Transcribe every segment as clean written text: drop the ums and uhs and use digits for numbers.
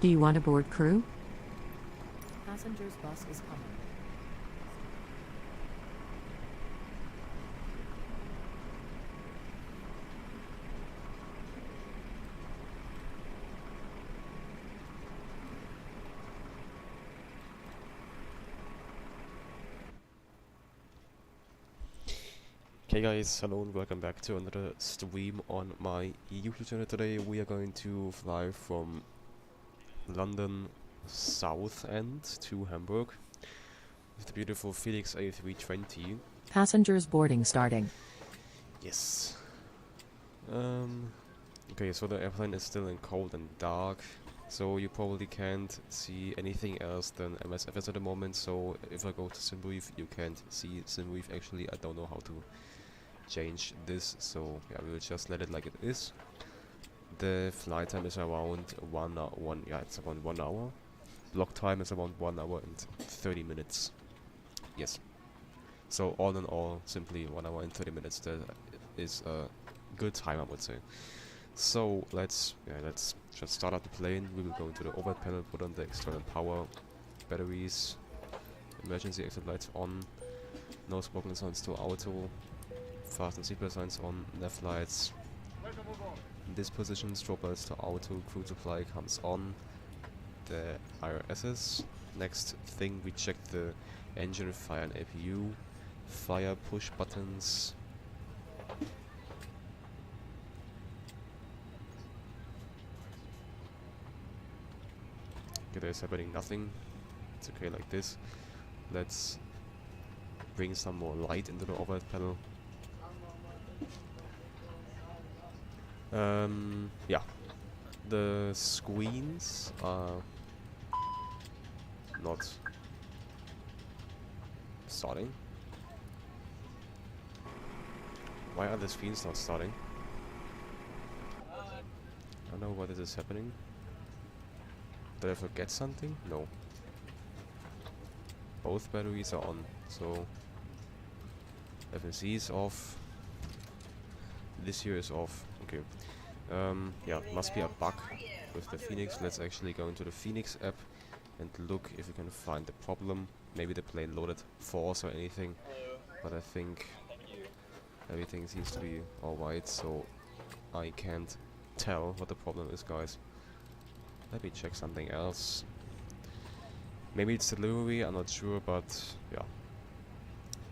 Do you want to board crew? Passengers bus is coming. Hey guys, hello and welcome back to another stream on my YouTube channel. Today we are going to fly from London Southend to Hamburg with the beautiful Fenix A320. Passengers boarding starting. Yes. Okay, so the airplane is still in cold and dark, so you probably can't see anything else than MSFS at the moment. So if I go to SimBrief, you can't see SimBrief. Actually, I don't know how to change this, so yeah, we'll just let it like it is. The flight time is around it's around 1 hour. Block time is around 1 hour and 30 minutes. Yes. So all in all, simply 1 hour and 30 minutes. That is a good time, I would say. So let's just start up the plane. We will go into the overhead panel, put on the external power, batteries, emergency exit lights on, no smoking signs to auto, fasten seatbelt signs on, left lights. In this position, strobe lights to auto, crew supply comes on, the IRSs. Next thing, we check the engine, fire and APU, fire push buttons. Okay, there's happening nothing. It's okay like this. Let's bring some more light into the overhead panel. Yeah, the screens are not starting. Why are the screens not starting? I don't know why this is happening. Did I forget something? No. Both batteries are on, so FNC is off. This here is off. Okay. Yeah, must be a bug with the Fenix. Let's actually go into the Fenix app and look if we can find the problem. Maybe the plane loaded force or anything, but I think everything seems to be alright, so I can't tell what the problem is, guys. Let me check something else. Maybe it's delivery, I'm not sure, but yeah.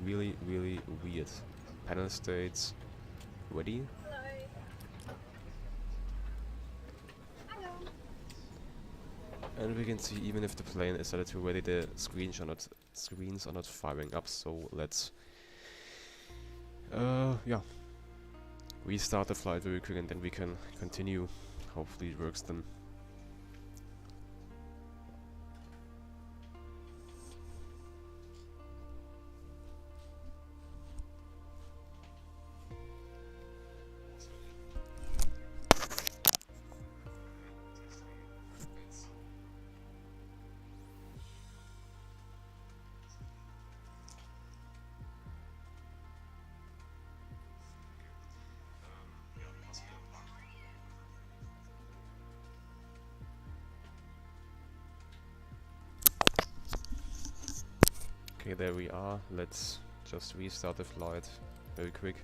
Really, really weird. Panel states ready. And we can see even if the plane is set to ready, the screens are not firing up. So let's yeah, restart the flight very quick and then we can continue. Hopefully it works then. Okay, there we are. Let's just restart the flight very quick.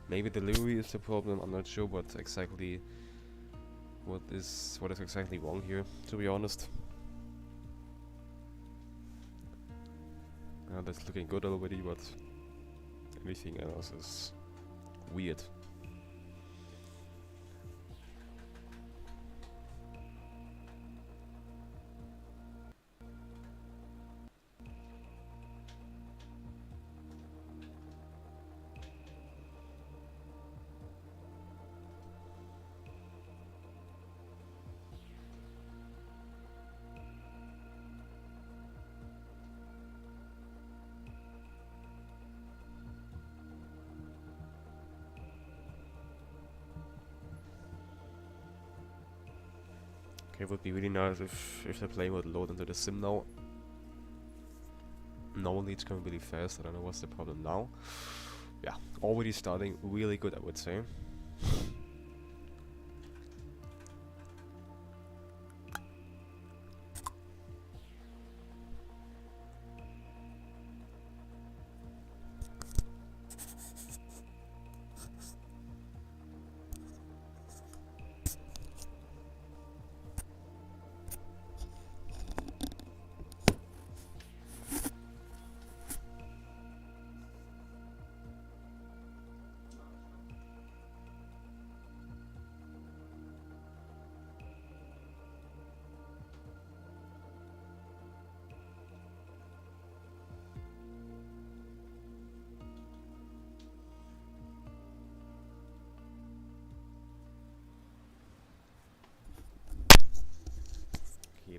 Maybe delivery is the problem. I'm not sure what is exactly wrong here, to be honest. That's looking good already, but everything else is weird. Okay, it would be really nice if the plane would load into the sim now. Normally it's going really fast. I don't know what's the problem now. Yeah, already starting really good, I would say.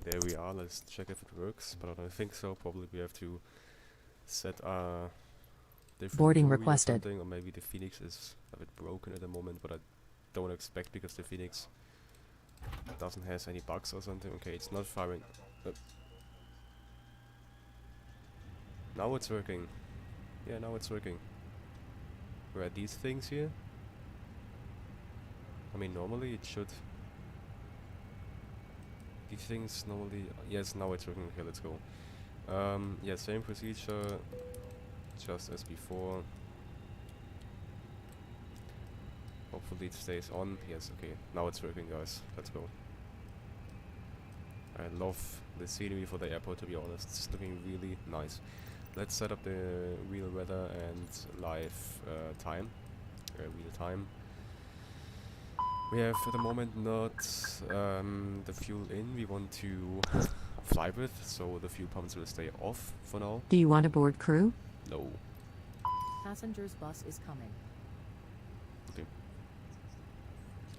there we are. Let's check if it works, but I don't think so. Probably we have to set a different Boarding buoy or requested. something, or maybe the Fenix is a bit broken at the moment, but I don't expect because the Fenix doesn't have any bugs or something. Okay, it's not firing. Now it's working. Yeah, now it's working. Where are these things here? I mean, normally it should. These things normally. Yes, now it's working. Okay, let's go. Yeah, same procedure, just as before. Hopefully it stays on. Yes, okay. Now it's working, guys. Let's go. I love the scenery for the airport, to be honest. It's looking really nice. Let's set up the real weather and live time. Real time. We have at the moment not the fuel in. We want to fly with, so the fuel pumps will stay off for now. Do you want a board crew? No. Passengers bus is coming. Okay.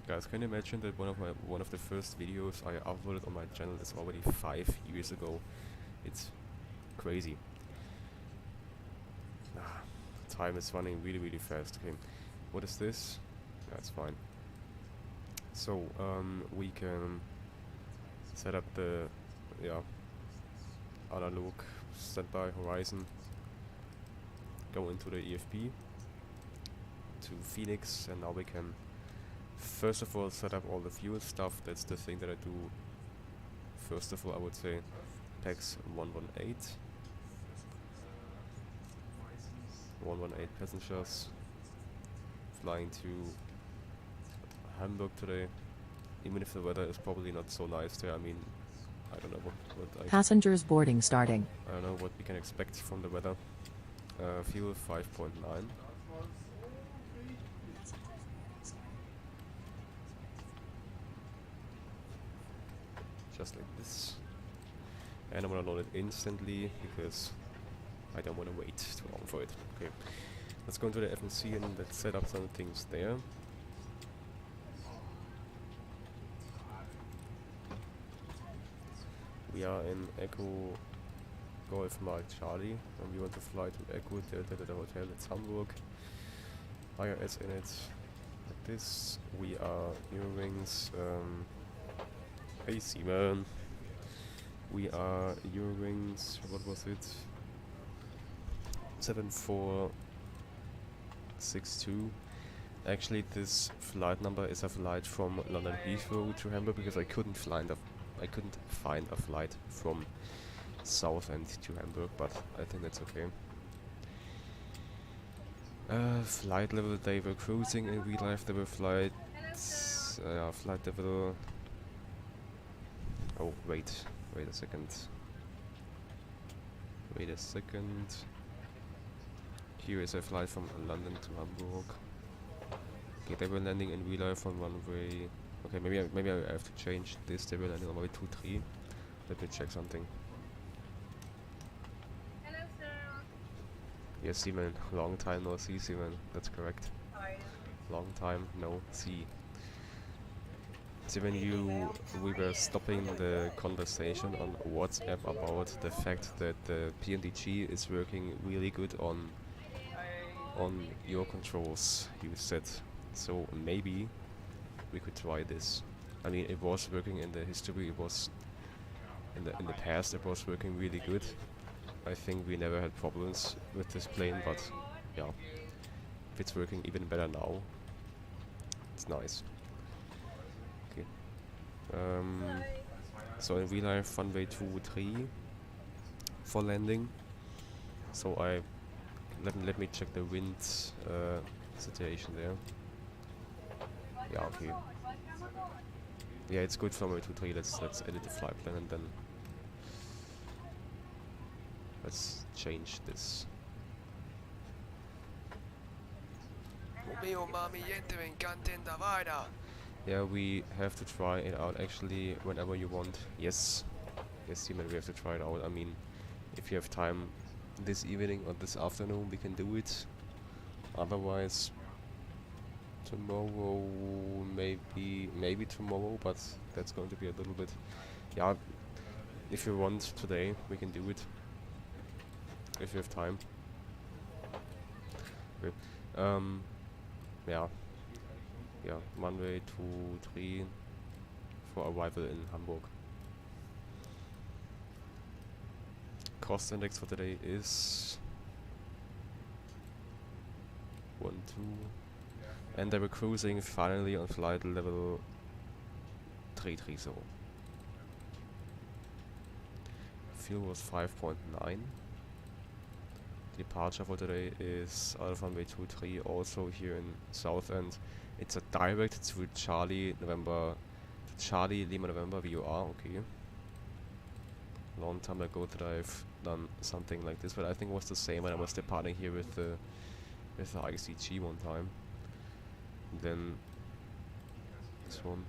Guys, can you imagine that one of the first videos I uploaded on my channel is already 5 years ago? It's crazy. Time is running really, really fast. Okay, what is this? That's fine. So we can set up the analog standby horizon. Go into the EFP to Fenix, and now we can first of all set up all the fuel stuff. That's the thing that I do. First of all, I would say PAX 118. 118 passengers flying to Hamburg today, even if the weather is probably not so nice there. I mean, I don't know what Passengers boarding starting. I don't know what we can expect from the weather. Fuel 5.9. Just like this. And I'm gonna load it instantly because I don't want to wait too long for it. Okay, let's go into the FNC and let's set up some things there. We are in Echo Golf Mike Charlie, and we want to fly to Echo Delta to the hotel. It's Hamburg. IRS in it. Like this. We are Eurowings. Hey Simon. We are Eurowings. What was it? 7462. Actually, this flight number is a flight from London Heathrow to Hamburg because I couldn't find a flight from Southend to Hamburg, but I think that's okay. Flight level, they were cruising in real life. They were flight level. Oh wait a second. Here is a flight from London to Hamburg. Okay, they were landing in real life on runway. Okay, maybe I have to change this. They were landing on runway 23. Let me check something. Hello, sir. Yes, Simon. Long time no see, Simon. That's correct. Long time no see. Simon, we were stopping the conversation on WhatsApp about the fact that the PNDG is working really good on your controls, you said. So maybe we could try this. I mean, it was working in the history. It was in the past. It was working really good. I think we never had problems with this plane, but yeah, if it's working even better now, it's nice. Okay. So in real life, runway 23 for landing. So let me check the wind situation there. Yeah, okay. Yeah, it's good from runway 23. Let's edit the flight plan and then let's change this. Yeah, we have to try it out actually whenever you want. Yes, Simon, we have to try it out. I mean, if you have time this evening or this afternoon, we can do it. Otherwise, tomorrow, maybe tomorrow, but that's going to be a little bit. Yeah, If you want today, we can do it. If you have time. Okay. Yeah. Yeah, Monday, 2, 3 for arrival in Hamburg. Cost index for today is 1, 2. And they were cruising finally on flight level 330. Fuel was 5.9. Departure for today is Alpha Runway 23, also here in Southend. It's a direct to Charlie Lima November VOR, okay. Long time ago that I've done something like this, but I think it was the same when I was departing here with the IXEG one time. Then this one.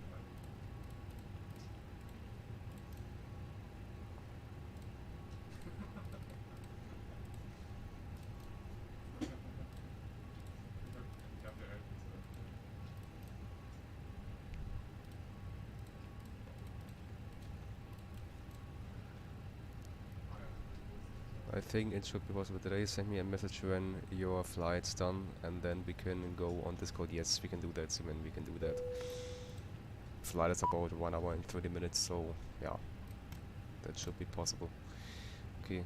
I think it should be possible today. Send me a message when your flight's done, and then we can go on Discord. Yes, we can do that, Simon, we can do that. Flight is about 1 hour and 30 minutes, so yeah, that should be possible. Okay,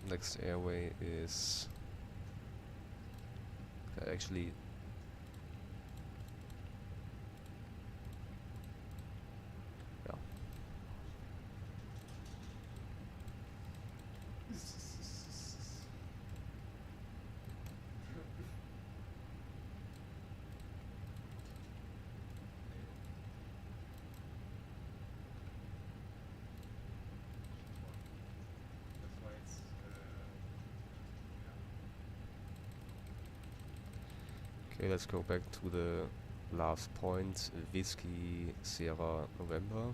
next airway is actually yeah. Okay, let's go back to the last point, Whiskey Sierra November.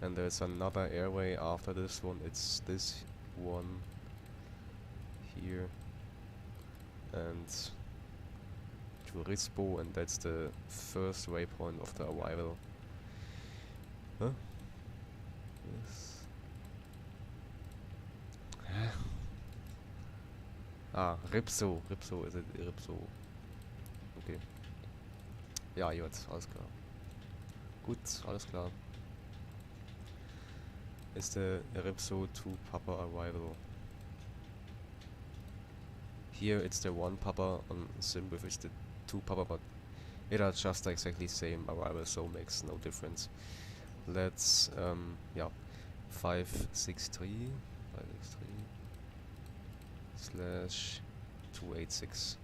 And there's another airway after this one, it's this one here. And to Rispo, and that's the first waypoint of the arrival. Huh? Yes. Ah, Ripso, is it Ripso? Okay. Ja, jetzt, alles klar. Gut, alles klar. Is the Ripso 2 Papa arrival. Here it's the 1 Papa, on SimWiff it's the 2 Papa, but it are just exactly same arrival, so makes no difference. Let's, yeah, 563 slash 286.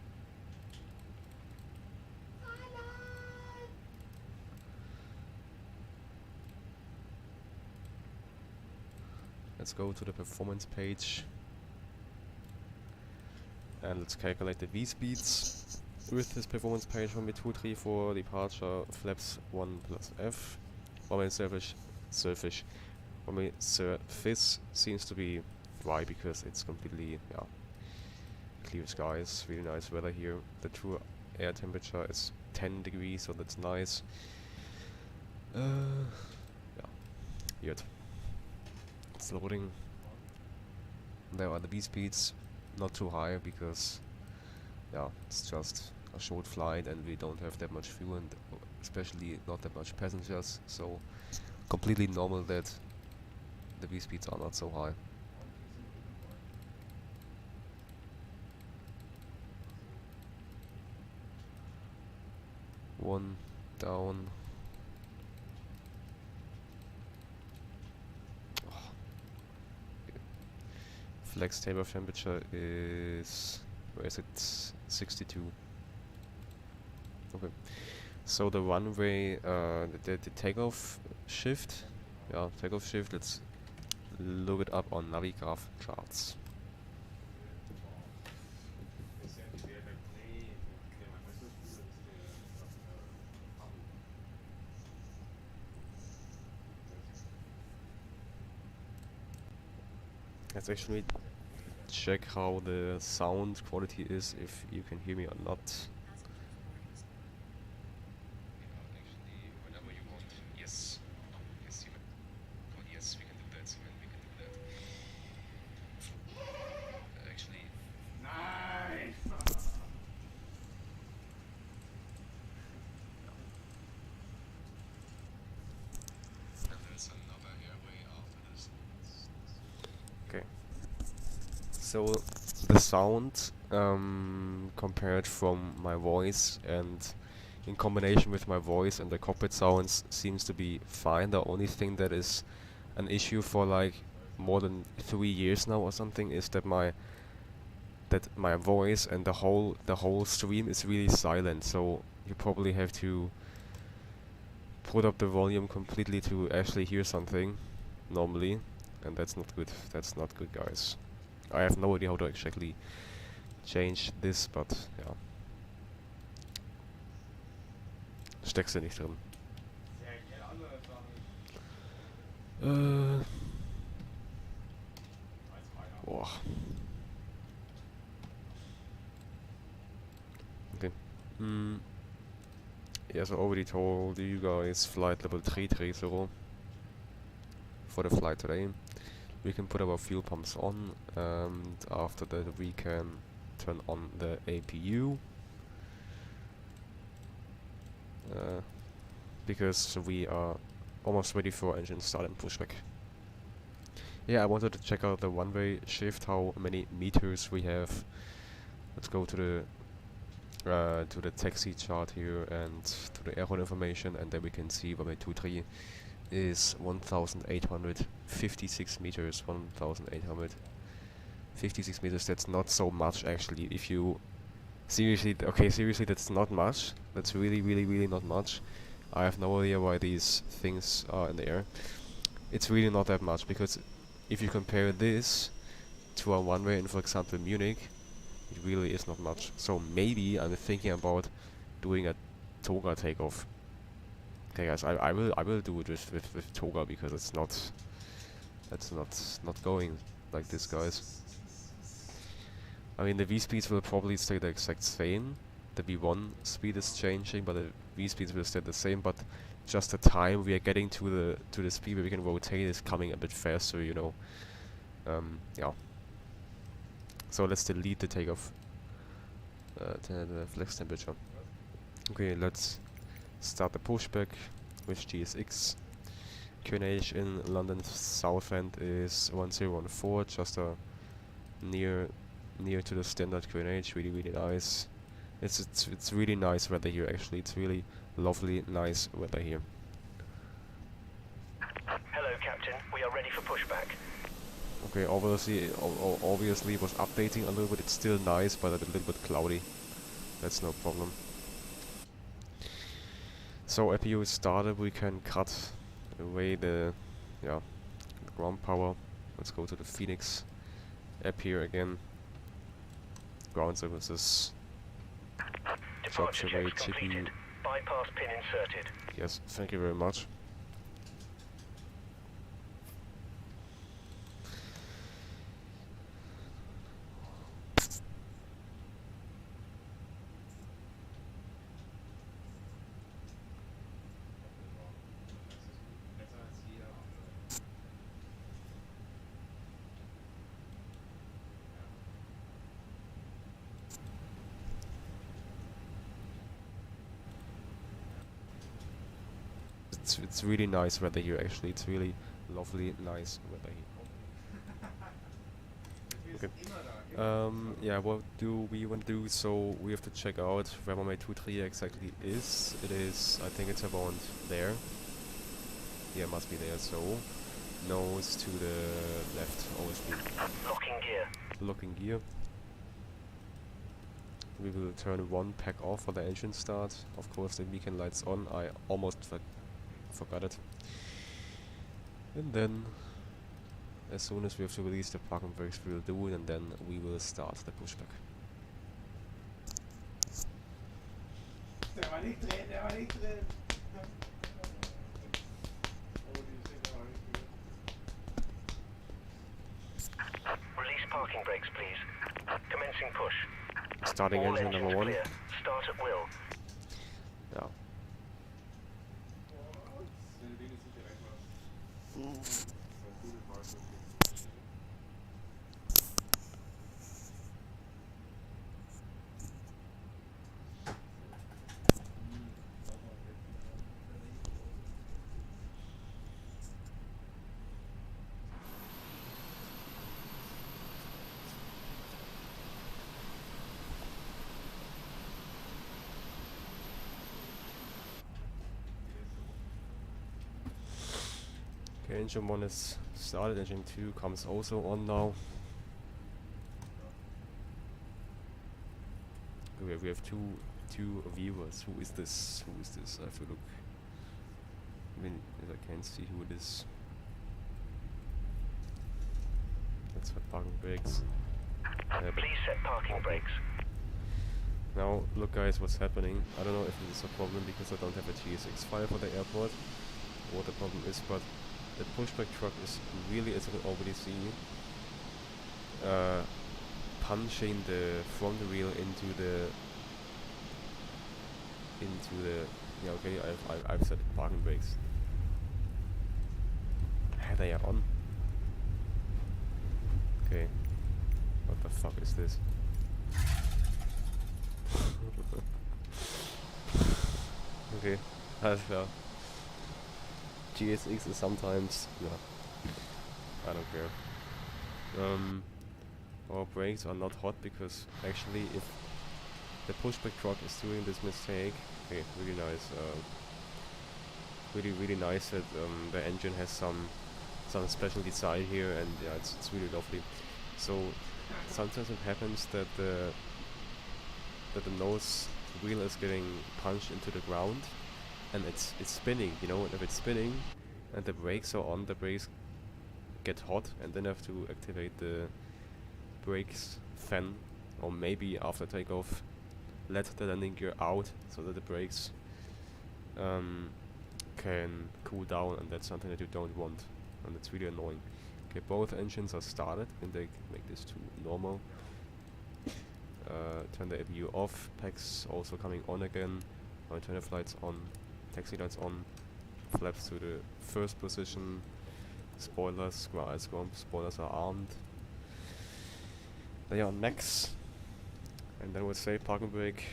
Let's go to the performance page and let's calculate the V-speeds with this performance page from B234 departure flaps 1 plus F. Runway surface seems to be dry because it's completely clear skies, really nice weather here. The true air temperature is 10 degrees, so that's nice. Good. It's loading. There are the V-speeds, not too high because it's just a short flight and we don't have that much fuel and especially not that much passengers, so completely normal that the V-speeds are not so high. One down. Flex table temperature is, where is it? 62. Okay. So the runway, the takeoff shift, let's look it up on Navigraph charts. Let's actually check how the sound quality is, if you can hear me or not. Actually, whenever you want. Yes. Yes, we can do that, Simon. So the sound compared from my voice and in combination with my voice and the cockpit sounds seems to be fine. The only thing that is an issue for like more than 3 years now or something is that my voice and the whole stream is really silent, so you probably have to put up the volume completely to actually hear something normally, and that's not good. That's not good, guys. I have no idea how to exactly change this, but ja. Steckst du nicht drin. Boah. Okay. Yes, I already told you guys flight level 330 for the flight today. We can put our fuel pumps on, and after that we can turn on the APU. Because we are almost ready for engine start and pushback. Yeah, I wanted to check out the one-way shift, how many meters we have. Let's go to the taxi chart here and to the aircraft information, and then we can see runway 23 is 1,856 meters. 1,856 meters. That's not so much actually. If you seriously, that's not much. That's really not much. I have no idea why these things are in the air. It's really not that much, because if you compare this to a one-way in, for example, Munich, it really is not much. So maybe I'm thinking about doing a toga takeoff. Okay, guys, I will do it with toga, because it's not going like this, guys. I mean, the V speeds will probably stay the exact same. The V1 speed is changing, but the V speeds will stay the same. But just the time we are getting to the speed where we can rotate is coming a bit faster, you know. Yeah. So let's delete the takeoff. The flex temperature. Okay, let's start the pushback with GSX. QNH in London Southend is 1014, just near to the standard QNH. Really nice. It's really nice weather here. Actually, it's really lovely, nice weather here. Hello, Captain. We are ready for pushback. Okay, obviously it was updating a little bit. It's still nice, but a little bit cloudy. That's no problem. So APU is started. We can cut away the ground power. Let's go to the Fenix app here again. Ground services. Departure checks completed. Bypass pin inserted. Yes, thank you very much. It's really nice weather here. Actually, it's really lovely, nice weather here. Okay. Yeah, what do we want to do? So we have to check out where runway 23 exactly is. It is, I think it's around there. Yeah, it must be there. So nose to the left, obviously. Locking gear. Locking gear. We will turn one pack off for the engine start. Of course, the beacon lights on. I almost forgot it. And then, as soon as we have to release the plug-in brakes, we will do it, and then we will start the pushback. Release parking brakes, please. Commencing push. Starting All engine number 1. clear. Start at will. Yeah. Okay, engine 1 is started, engine 2 comes also on now. We have two viewers. Who is this? Who is this? I have to look. I mean, if I can't see who it is. Let's set parking brakes. Please set parking brakes. Now, look guys, what's happening. I don't know if this is a problem because I don't have a GSX file for the airport, or what the problem is, but the pushback truck is really, as you can already see, punching the front wheel into the yeah, okay, I've set parking brakes. They are on. Okay. What the fuck is this? Okay, well, GSX is sometimes, no, I don't care. Our brakes are not hot because actually if the pushback truck is doing this mistake, okay, really nice, really nice that the engine has some special design here, and yeah, it's really lovely. So sometimes it happens that the nose wheel is getting punched into the ground and it's spinning, you know, and if it's spinning and the brakes are on, the brakes get hot and then have to activate the brakes fan, or maybe after takeoff let the landing gear out so that the brakes can cool down, and that's something that you don't want, and it's really annoying. Okay, both engines are started, and they make this to normal. Turn the APU off, packs also coming on again, alternative lights on, taxi lights on, flaps to the first position, spoilers, spoilers are armed. They are on max, and then we'll say parking brake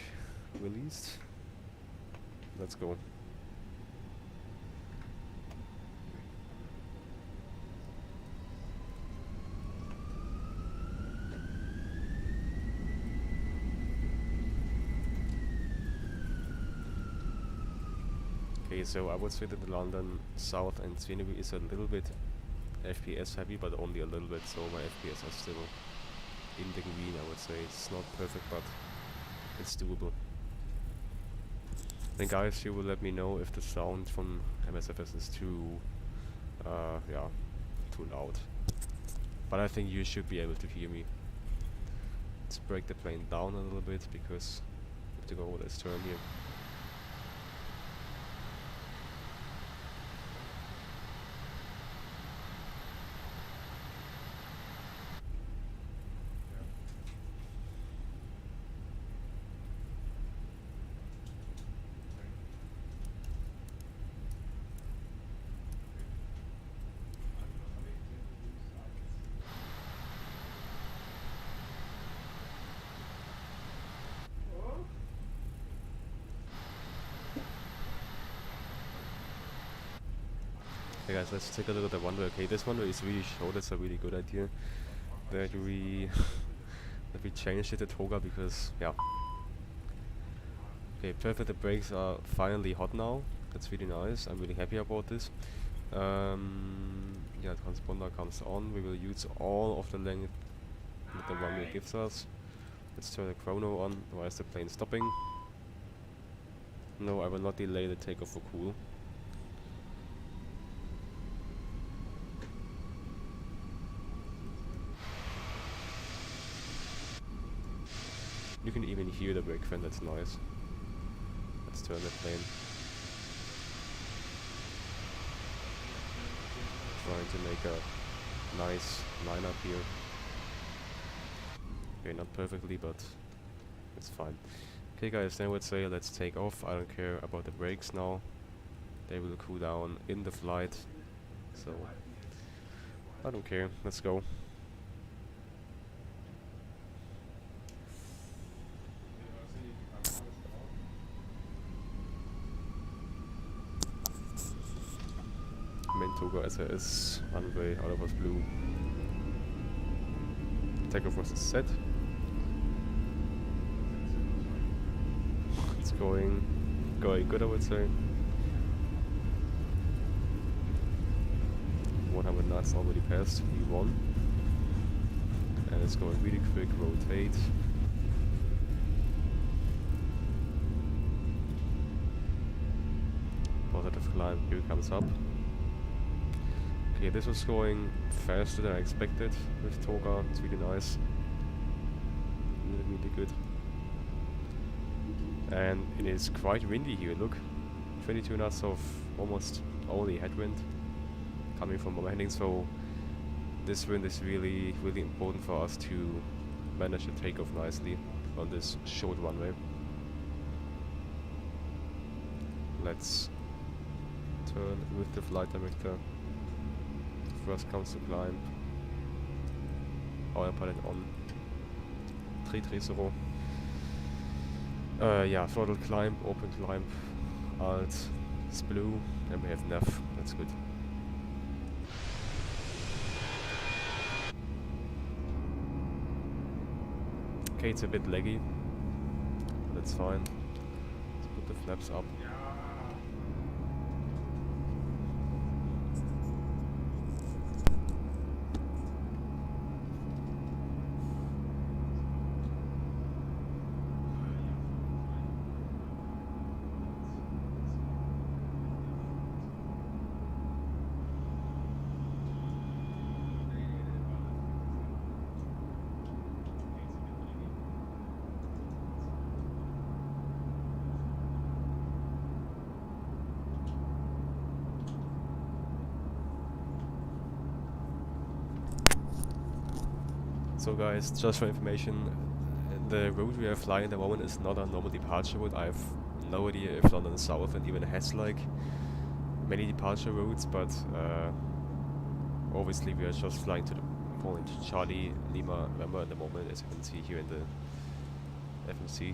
released. Let's go. Okay, so I would say that the London South and scenery is a little bit FPS heavy, but only a little bit, so my FPS are still in the green, I would say. It's not perfect, but it's doable. Then guys, you will let me know if the sound from MSFS is too loud. But I think you should be able to hear me. Let's break the plane down a little bit, because we have to go over this turn here. Hey guys, let's take a look at the runway. Okay, this runway is really short. That's a really good idea that we changed it to Toga, because yeah. Okay, perfect. The brakes are finally hot now. That's really nice. I'm really happy about this. Yeah, the transponder comes on. We will use all of the length that the runway gives us. Let's turn the chrono on. Why is the plane stopping? No, I will not delay the takeoff for cool. You can even hear the brake fan, that's nice. Let's turn the plane. Trying to make a nice lineup here. Okay, not perfectly, but it's fine. Okay guys, then I would say let's take off. I don't care about the brakes now. They will cool down in the flight. So, I don't care. Let's go. Main Toga SAS, runway out of us blue. Takeoff was set. It's going good, I would say. 100 knots already passed V1. And it's going really quick, rotate. Positive climb, here it comes up. Okay, this was going faster than I expected with Toga, it's really nice. Really good. And it is quite windy here, look. 22 knots of almost only headwind coming from overheading, so this wind is really important for us to manage the takeoff nicely on this short runway. Let's turn with the flight director. First comes to climb. Autopilot on. 330. Yeah, throttle climb, open climb, alt, blue, and we have nav. That's good. Okay, it's a bit laggy. That's fine. Let's put the flaps up. So guys, just for information, the route we are flying at the moment is not a normal departure route. I have no idea if London Southend even has like many departure routes, but obviously we are just flying to the point Charlie Lima November at the moment, as you can see here in the FMC.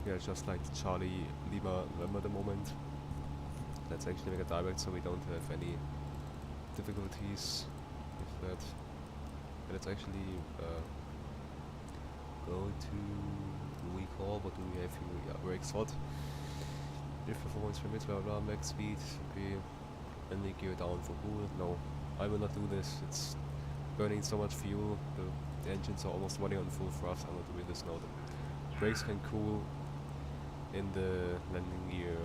We are just like Charlie Lima November at the moment. Let's actually make a direct so we don't have any difficulties with that. Let's actually go to recall. What do we have here? Yeah, brake slot. If performance permits, blah blah, max speed. Okay, landing gear down for cool. No, I will not do this. It's burning so much fuel. The engines are almost running on full thrust. I'm not doing this now. The brakes can cool in the landing gear.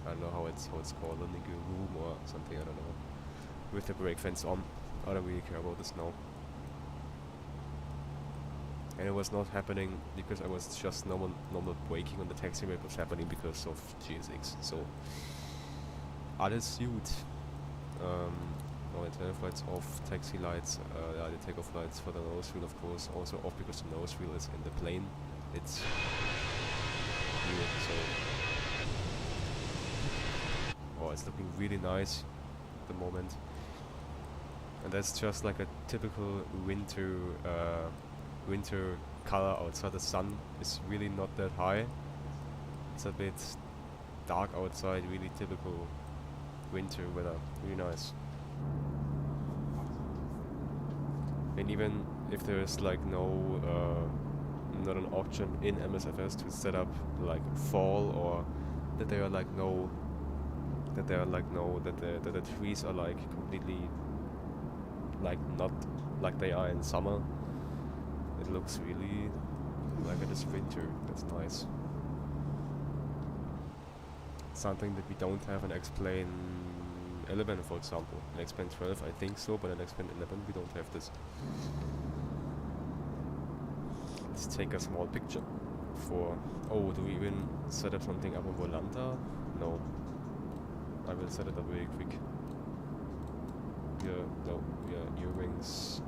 I don't know how it's called, landing gear room or something, I don't know. With the brake fence on. I don't really care about this now. And it was not happening because I was just normal braking on the taxi. It was happening because of GSX. So alles gut. No antenna flights off, taxi lights, yeah, the takeoff lights for the nose wheel of course also off because the nose wheel is in the plane. It's here, so it's looking really nice at the moment. And that's just like a typical winter color outside. The sun is really not that high. It's a bit dark outside, really typical winter weather, really nice. And even if there's like not an option in MSFS to set up like fall, or that there are like that the trees are like completely like not like they are in summer. It looks really like it is winter. That's nice. Something that we don't have in Xplane 11, for example. In Xplane 12 I think so, but in Xplane 11 we don't have this. Let's take a small picture for... Oh, do we even set up something up on Volanta? No. I will set it up very quick. No, Eurowings.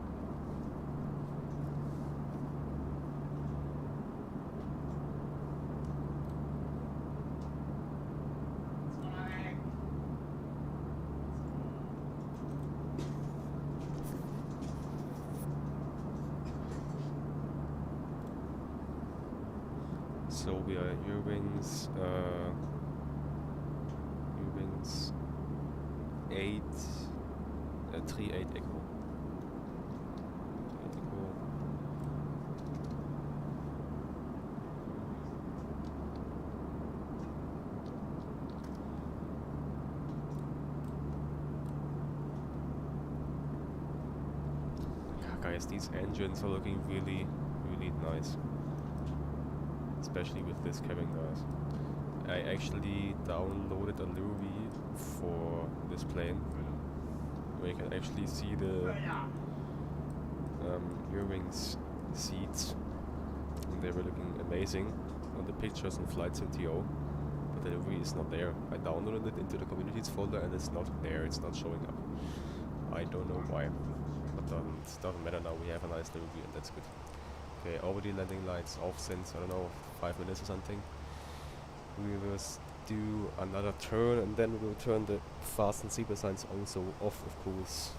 So we are Eurowings, Eurowings 38 Echo. guys, these engines are looking really, really nice. Especially with this cabin, guys. I actually downloaded a movie for this plane, where you can actually see the Eurowings seats, and they were looking amazing on the pictures and flights.to, but the movie is not there. I downloaded it into the communities folder and it's not there, it's not showing up. I don't know why, but doesn't matter now, we have a nice movie and that's good. Okay, already landing lights off since, I don't know, 5 minutes or something. We will do another turn and then we will turn the fast and zebra signs also off, of course.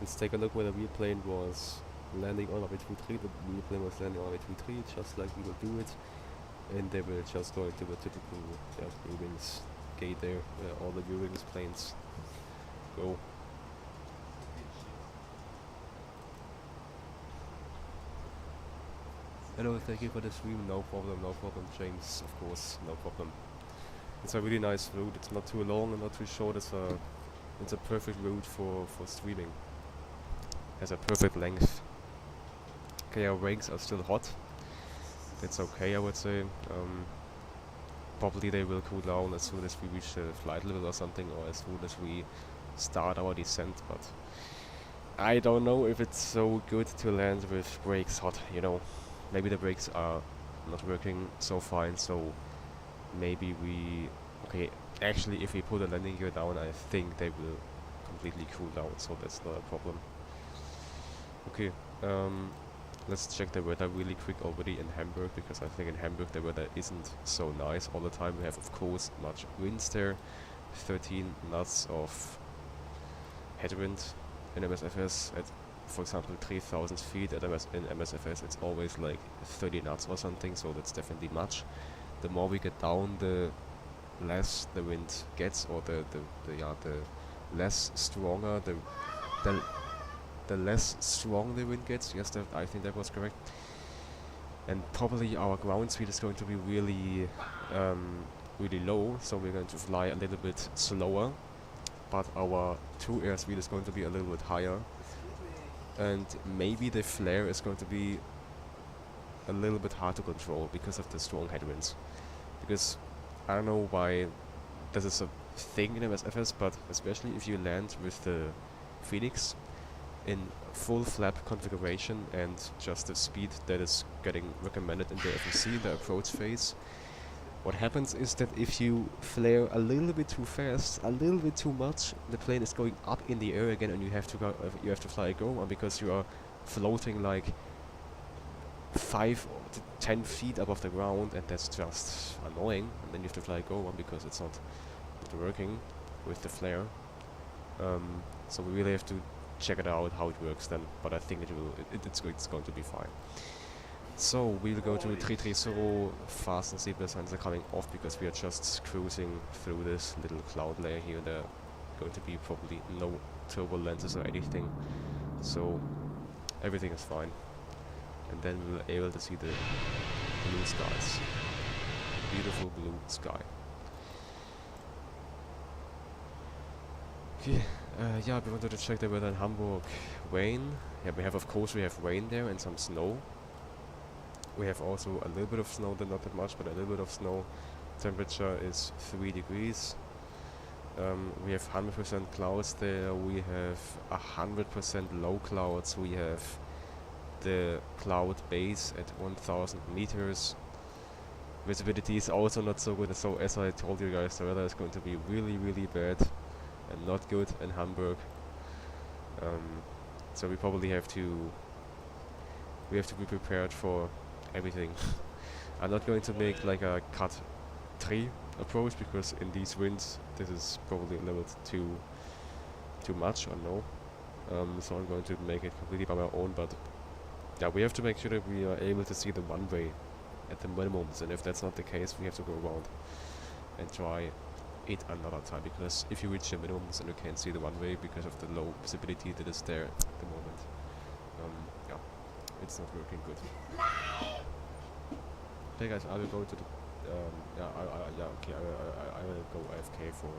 Let's take a look where the rear plane was landing on A320. The rear plane was landing on A320, just like we will do it. And they will just go into the typical Eurowings gate there, where all the Eurowings planes go. Hello, thank you for the stream. No problem, James, of course, no problem. It's a really nice route. It's not too long and not too short. It's a perfect route for streaming. Has a perfect length. Okay, our wings are still hot. That's okay, I would say. Probably they will cool down as soon as we reach the flight level or something, or as soon as we start our descent. But I don't know if it's so good to land with brakes hot, you know. Maybe the brakes are not working so fine, so maybe we... Okay, actually if we put the landing gear down, I think they will completely cool down, so that's not a problem. Okay, let's check the weather really quick already in Hamburg, because I think in Hamburg the weather isn't so nice all the time. We have of course much winds there, 13 knots of headwind in MSFS at, for example, 3,000 feet at in MSFS, it's always like 30 knots or something, so that's definitely much. The more we get down, the less the wind gets, or the less stronger the less strong the wind gets. Yes, I think that was correct. And probably our ground speed is going to be really really low, so we're going to fly a little bit slower, but our true airspeed is going to be a little bit higher. And maybe the flare is going to be a little bit hard to control because of the strong headwinds. Because I don't know why this is a thing in MSFS, but especially if you land with the Fenix in full flap configuration and just the speed that is getting recommended in the FMC, the approach phase, what happens is that if you flare a little bit too fast, a little bit too much, the plane is going up in the air again, and you have to go. You have to fly a go on because you are floating like 5 to 10 feet above the ground, and that's just annoying. And then you have to fly a go on because it's not working with the flare. So we really have to check it out how it works then. But I think it will. It's going to be fine. So we'll go to 330, fast and zebra signs are coming off because we are just cruising through this little cloud layer here. There are going to be probably no turbulences or anything, so everything is fine. And then we'll be able to see the blue skies. Beautiful blue sky. Okay, yeah, we wanted to check the weather in Hamburg. Rain. Yeah, of course we have rain there and some snow. We have also a little bit of snow, not that much, but a little bit of snow. Temperature is 3 degrees. We have 100% clouds there. We have 100% low clouds. We have the cloud base at 1,000 meters. Visibility is also not so good. So as I told you guys, the weather is going to be really, really bad and not good in Hamburg. So we probably have to be prepared for everything. I'm not going to make like a cut 3 approach because in these winds this is probably a little bit too much or no. So I'm going to make it completely by my own, but yeah, we have to make sure that we are able to see the runway at the minimums, and if that's not the case we have to go around and try it another time, because if you reach the minimums and you can't see the runway because of the low visibility that is there at the moment, yeah, it's not working good. Okay guys, I will go to the I will go AFK for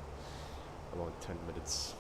around 10 minutes.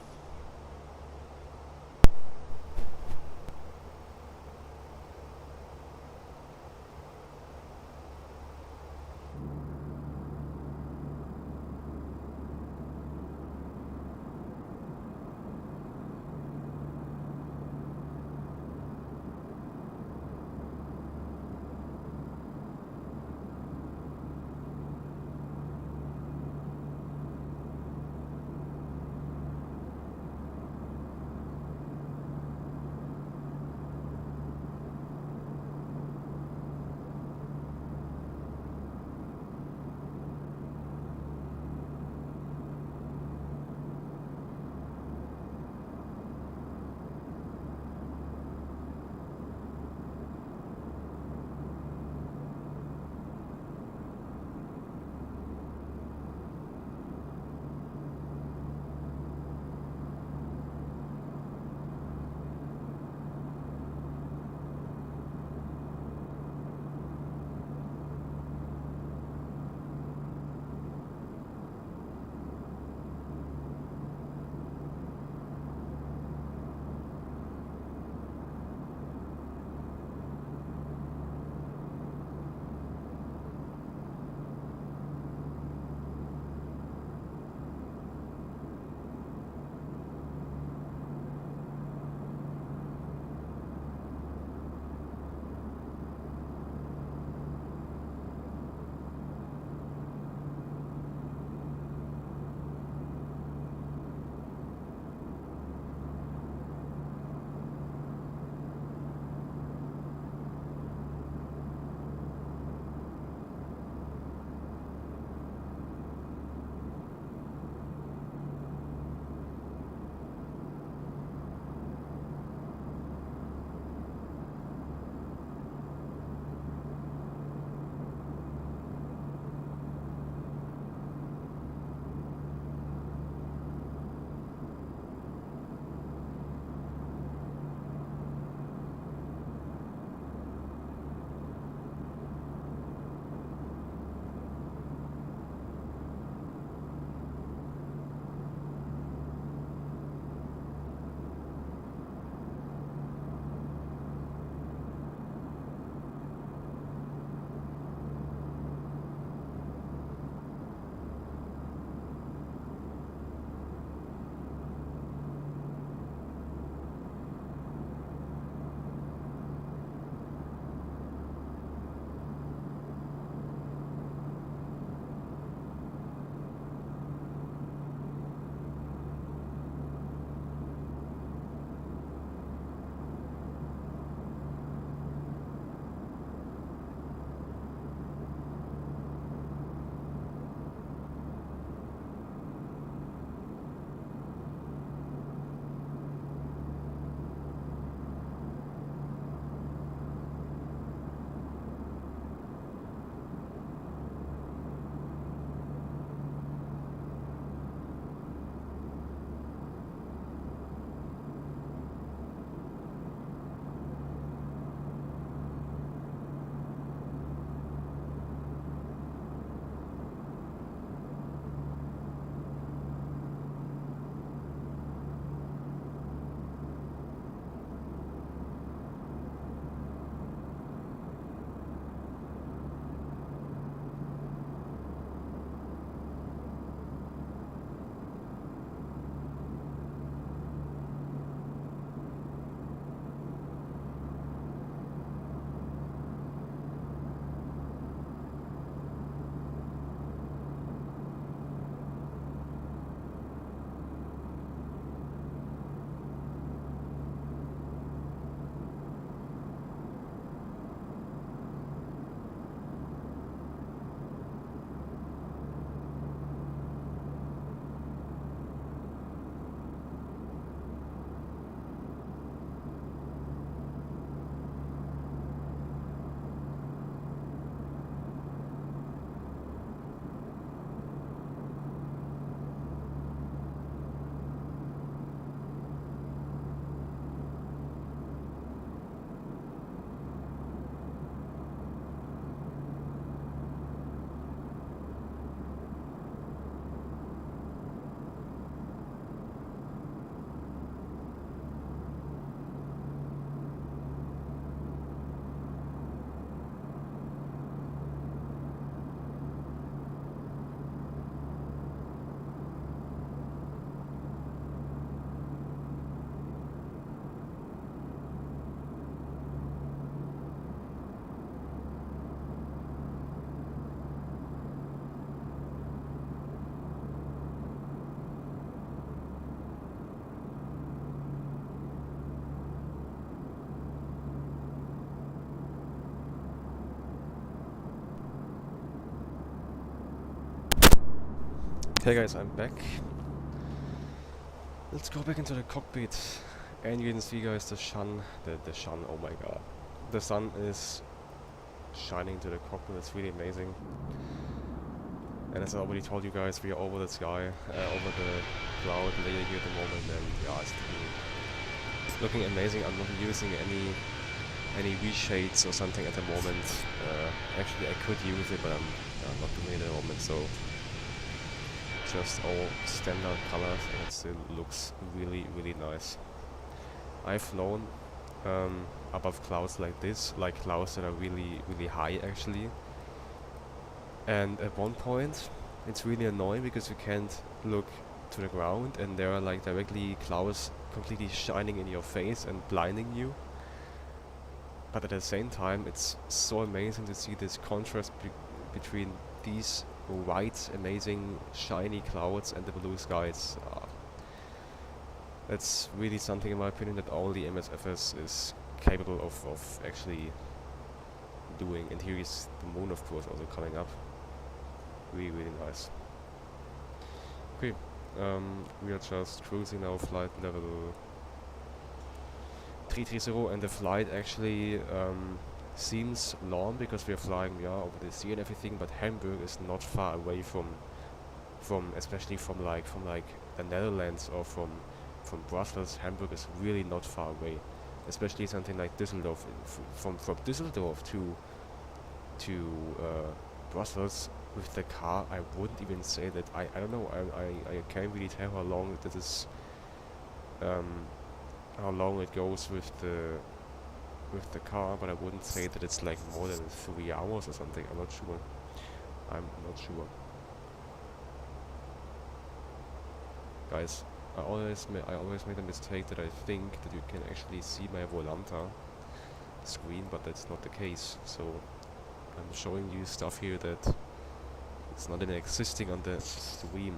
Hey guys, I'm back. Let's go back into the cockpit. And you can see guys the sun, oh my god. The sun is shining into the cockpit, it's really amazing. And as I already told you guys, we are over the sky, over the cloud layer here at the moment, and yeah, it's looking amazing. I'm not using any reshades or something at the moment. Actually I could use it, but I'm not doing it at the moment, so just all standard colors, and it still looks really, really nice. I've flown above clouds like this, like clouds that are really, really high actually. And at one point, it's really annoying because you can't look to the ground, and there are like directly clouds completely shining in your face and blinding you. But at the same time, it's so amazing to see this contrast between these white, amazing, shiny clouds and the blue skies. That's really something, in my opinion, that only MSFS is capable of actually doing. And here is the moon, of course, also coming up. Really, really nice. Okay, we are just cruising now, flight level 330, and the flight actually seems long because we are flying over the sea and everything, but Hamburg is not far away from especially from like the Netherlands or from Brussels. Hamburg is really not far away, especially something like Düsseldorf. From Düsseldorf to Brussels with the car, I wouldn't even say that. I don't know. I can't really tell how long that is. How long it goes with the car, but I wouldn't say that it's like more than 3 hours or something. I'm not sure. Guys, I always made a mistake that I think that you can actually see my Volanta screen, but that's not the case. So I'm showing you stuff here that it's not even existing on the screen.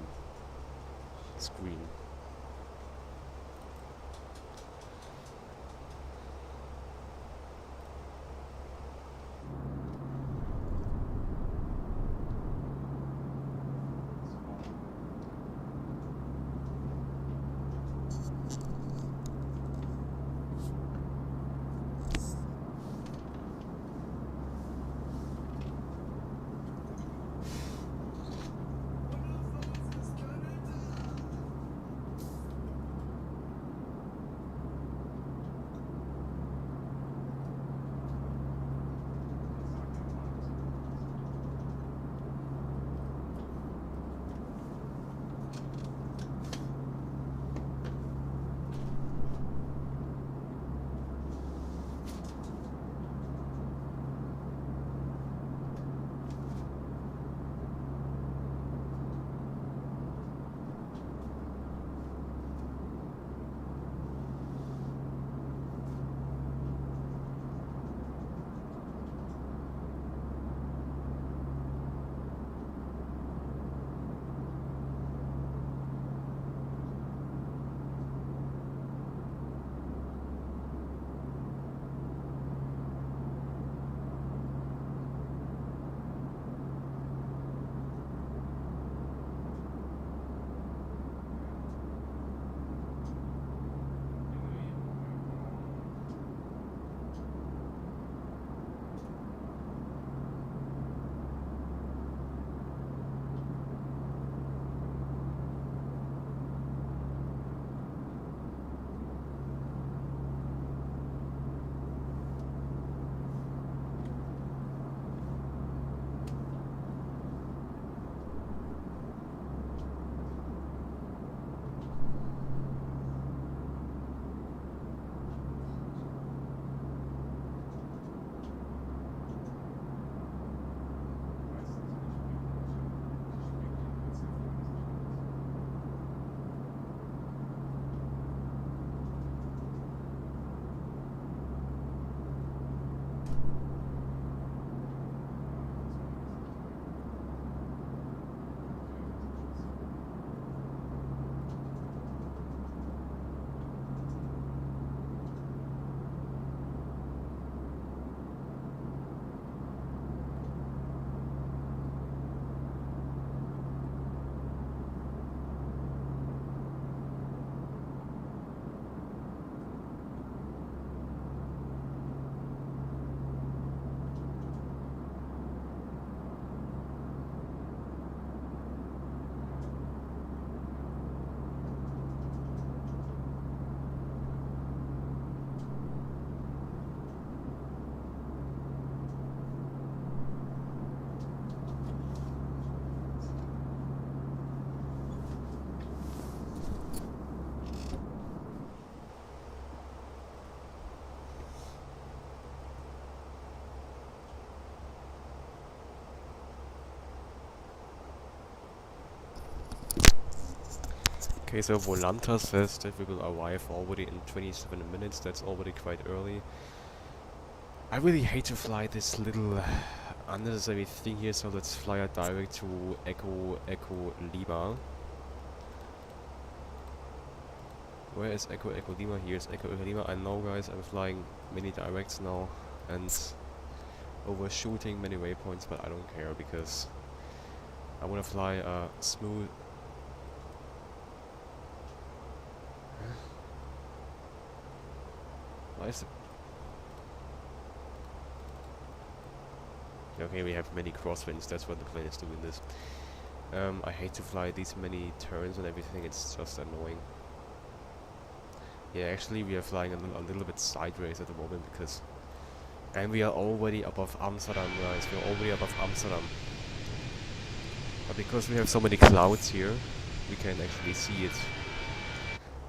Okay, so Volanta says that we will arrive already in 27 minutes. That's already quite early. I really hate to fly this little unnecessary thing here, so let's fly it direct to Echo Lima. Where is Echo Lima? Here's Echo Lima. I know, guys, I'm flying many directs now and overshooting many waypoints, but I don't care because I want to fly a smooth. Why is it? Okay, we have many crosswinds, that's what the plane is doing this. I hate to fly these many turns and everything, it's just annoying. Yeah, actually we are flying a little bit sideways at the moment because... And we are already above Amsterdam, guys, we are already above Amsterdam. But because we have so many clouds here, we can actually see it.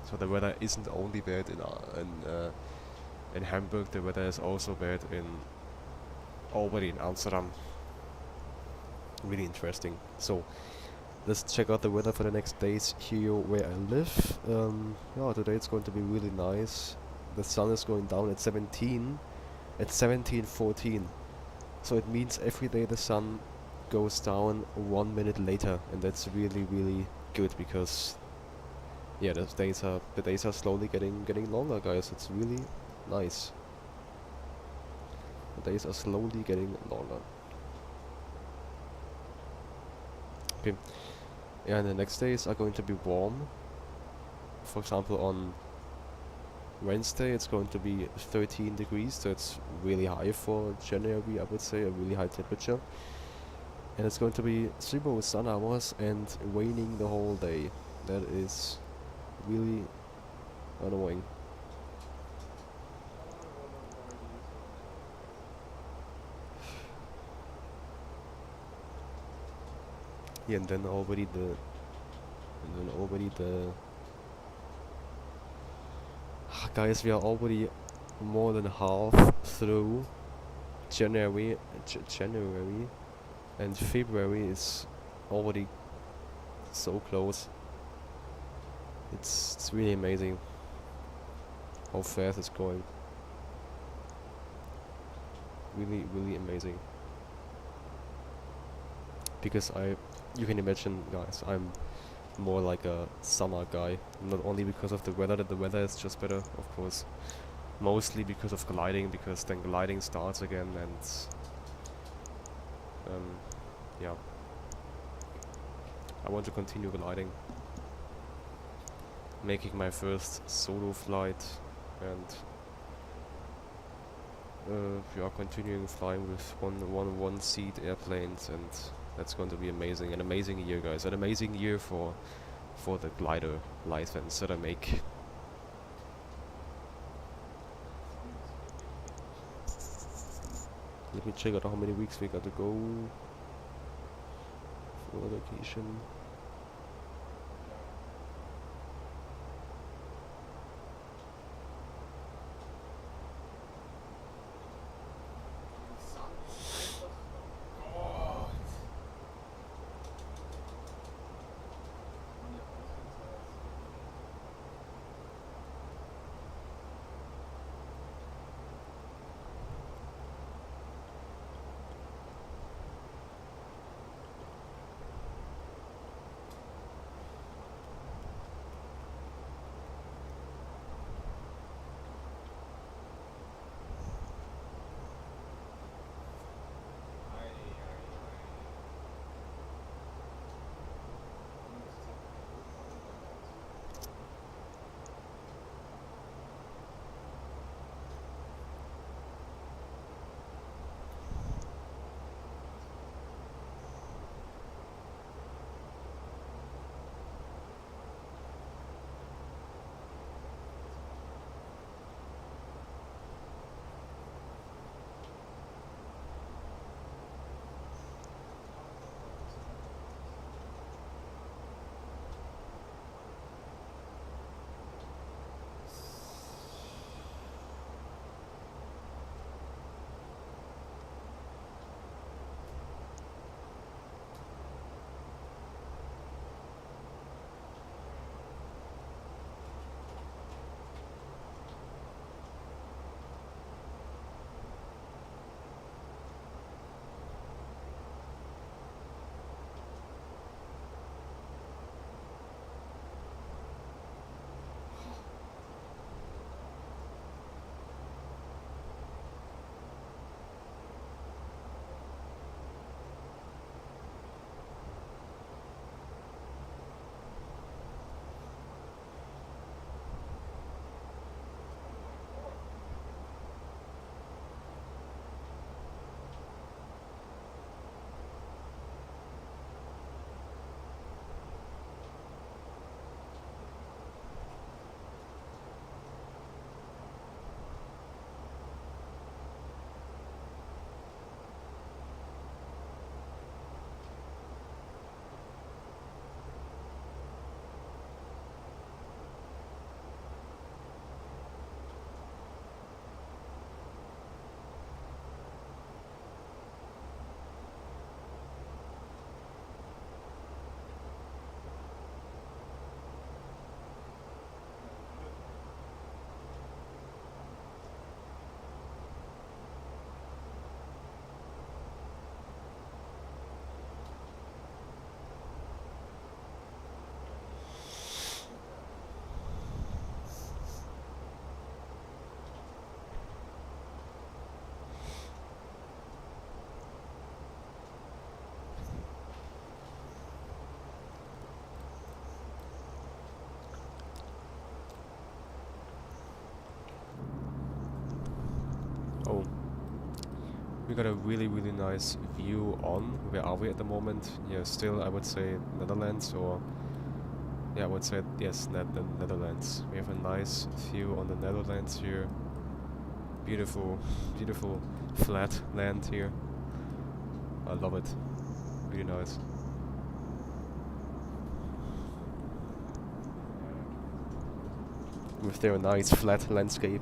So the weather isn't only bad in Hamburg, the weather is also bad already in Amsterdam. Really interesting. So let's check out the weather for the next days here where I live. Yeah, today it's going to be really nice. The sun is going down at 17:14. So it means every day the sun goes down 1 minute later, and that's really, really good because yeah, the days are slowly getting longer, guys. It's really nice. The days are slowly getting longer. Okay. Yeah, and the next days are going to be warm. For example, on Wednesday it's going to be 13 degrees, so it's really high for January, I would say, a really high temperature. And it's going to be 0 sun hours and raining the whole day. That is really annoying. Yeah, and then already the guys, we are already more than half through January, and February is already so close. It's really amazing how fast it's going. Really, really amazing. Because you can imagine, guys, I'm more like a summer guy. Not only because of the weather, that the weather is just better, of course. Mostly because of gliding, because then gliding starts again, and yeah. I want to continue gliding. Making my first solo flight, and we are continuing flying with one seat airplanes, and that's going to be amazing. An amazing year, guys. An amazing year for the glider license that I make. Let me check out how many weeks we got to go for vacation. Oh, we got a really nice view on. Where are we at the moment? Yeah, still I would say Netherlands, or yeah, I would say yes, the Netherlands. We have a nice view on the Netherlands here. Beautiful flat land here. I love it. Really nice. With their nice flat landscape.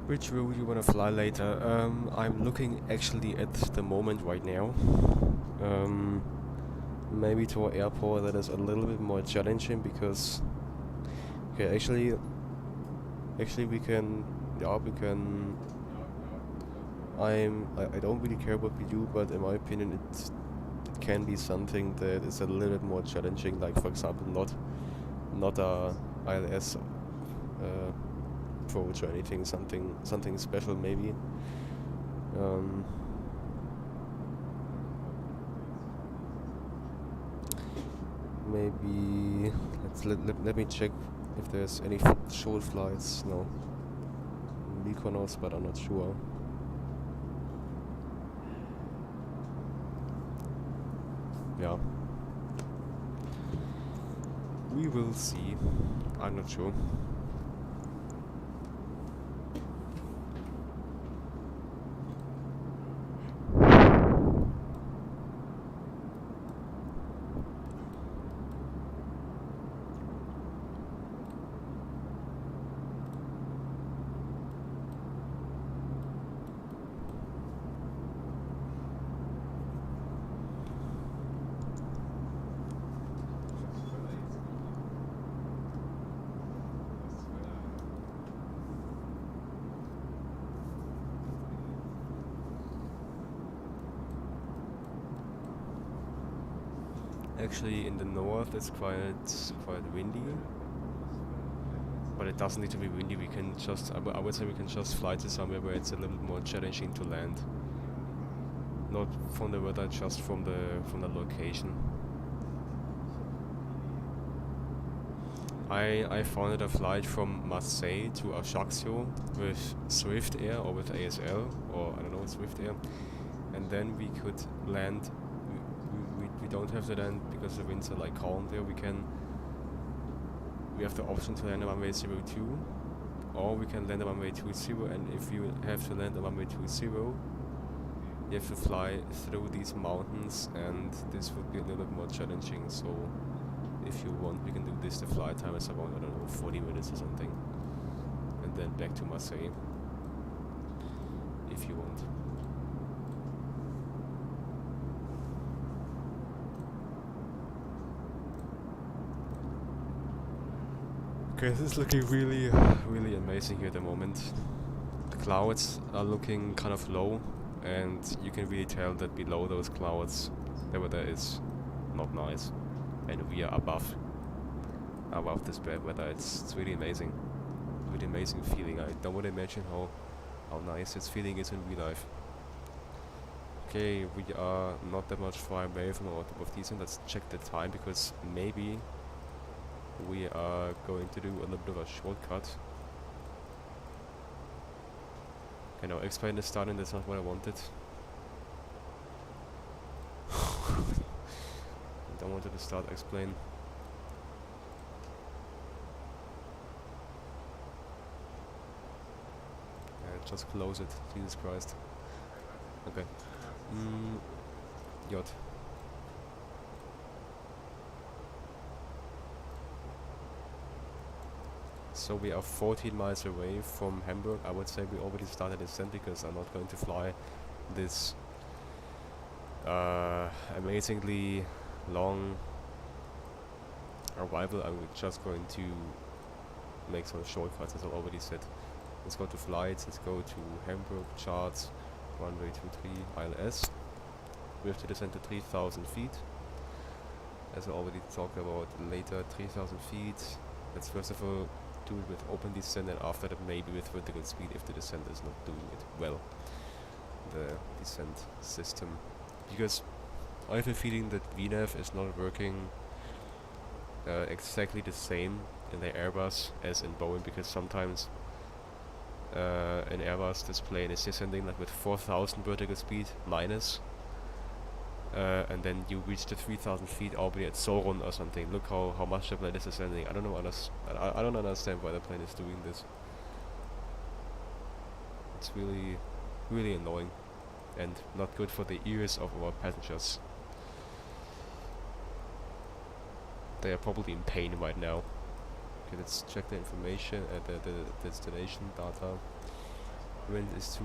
Which route you wanna fly later? I'm looking actually at the moment right now. Maybe to an airport that is a little bit more challenging because okay, actually we can, yeah, we can. I don't really care what we do, but in my opinion it can be something that is a little bit more challenging, like for example not a ILS approach or anything, something special maybe. Maybe let me check if there's any short flights. No, Mykonos, but I'm not sure. Yeah, we will see. I'm not sure. Actually, in the north it's quite windy, but it doesn't need to be windy. We can just, I would say we can just fly to somewhere where it's a little bit more challenging to land. Not from the weather, just from the location. I found a flight from Marseille to Ajaccio with Swift Air or with ASL, or I don't know, Swift Air, and then we could land. We don't have to land because the winds are like calm there. We have the option to land on runway 02, or we can land on runway 20, and if you have to land on runway 20, you have to fly through these mountains, and this would be a little bit more challenging. So if you want, we can do this. The flight time is around, I don't know, 40 minutes or something, and then back to Marseille if you want. Okay, this is looking really, really amazing here at the moment. The clouds are looking kind of low, and you can really tell that below those clouds the weather is not nice, and we are above this bad weather. It's really amazing, really amazing feeling. I don't want to imagine how nice this feeling is in real life. Okay, we are not that much far away from our top of descent. Let's check the time, because maybe we are going to do a little bit of a shortcut. Okay, now Xplane is starting. That's not what I wanted. I don't want it to start Xplane. Just close it. Jesus Christ. Okay. Yacht. So we are 14 miles away from Hamburg. I would say we already started descent, because I'm not going to fly this amazingly long arrival. I'm just going to make some shortcuts, as I already said. Let's go to flights, let's go to Hamburg, charts, runway 23 ILS. We have to descend to 3,000 feet. As I already talked about later, 3,000 feet. Let's first of all do it with open descent, and after that maybe with vertical speed if the descent is not doing it well, the descent system. Because I have a feeling that VNAV is not working exactly the same in the Airbus as in Boeing, because sometimes in Airbus this plane is descending like with 4,000 vertical speed minus, and then you reach the 3,000 feet already at Southend or something. Look how much the plane is descending. I don't know. I don't understand why the plane is doing this. It's really, really annoying, and not good for the ears of our passengers. They are probably in pain right now. Okay, let's check the information at the destination data. Wind is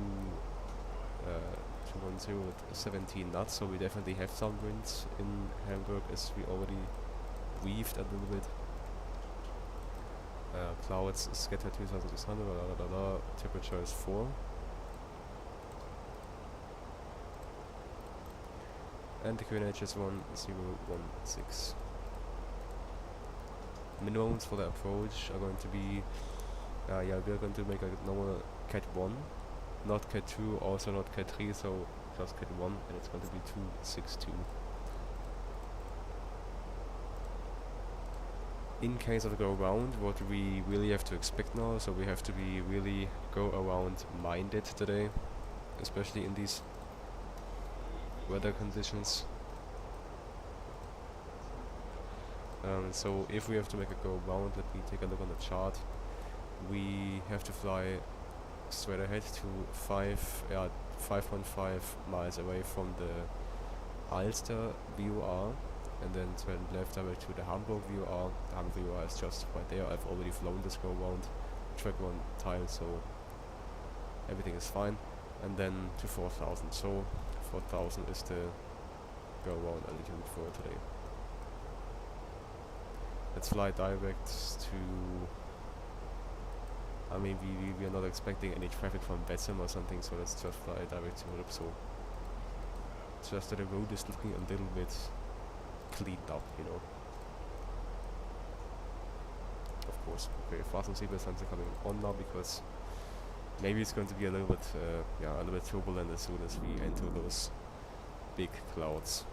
210 at 17 knots, so we definitely have some winds in Hamburg, as we already weaved a little bit. Clouds scattered 2600, temperature is 4. And the QNH is 1016. Minimums for the approach are going to be, we are going to make a normal Cat 1, not Cat 2, also not Cat 3, so just Cat 1, and it's going to be 262. In case of go around, what we really have to expect now, so we have to be really go around minded today, especially in these weather conditions. So if we have to make a go around, let me take a look on the chart. We have to fly straight ahead to 5.5 miles away from the Ulster VOR, and then turn left direct to the Hamburg VOR. The Hamburg VOR is just right there. I've already flown this go around track one time, so everything is fine. And then to 4,000. So 4,000 is the go around altitude for today. Let's fly direct to. I mean, we are not expecting any traffic from Bethlehem or something, so let's just fly direct to Europe. So just that the road is looking a little bit cleaned up, you know. Of course. Okay, fasten seatbelts are coming on now, because maybe it's going to be a little bit, a little bit turbulent as soon as we enter those big clouds.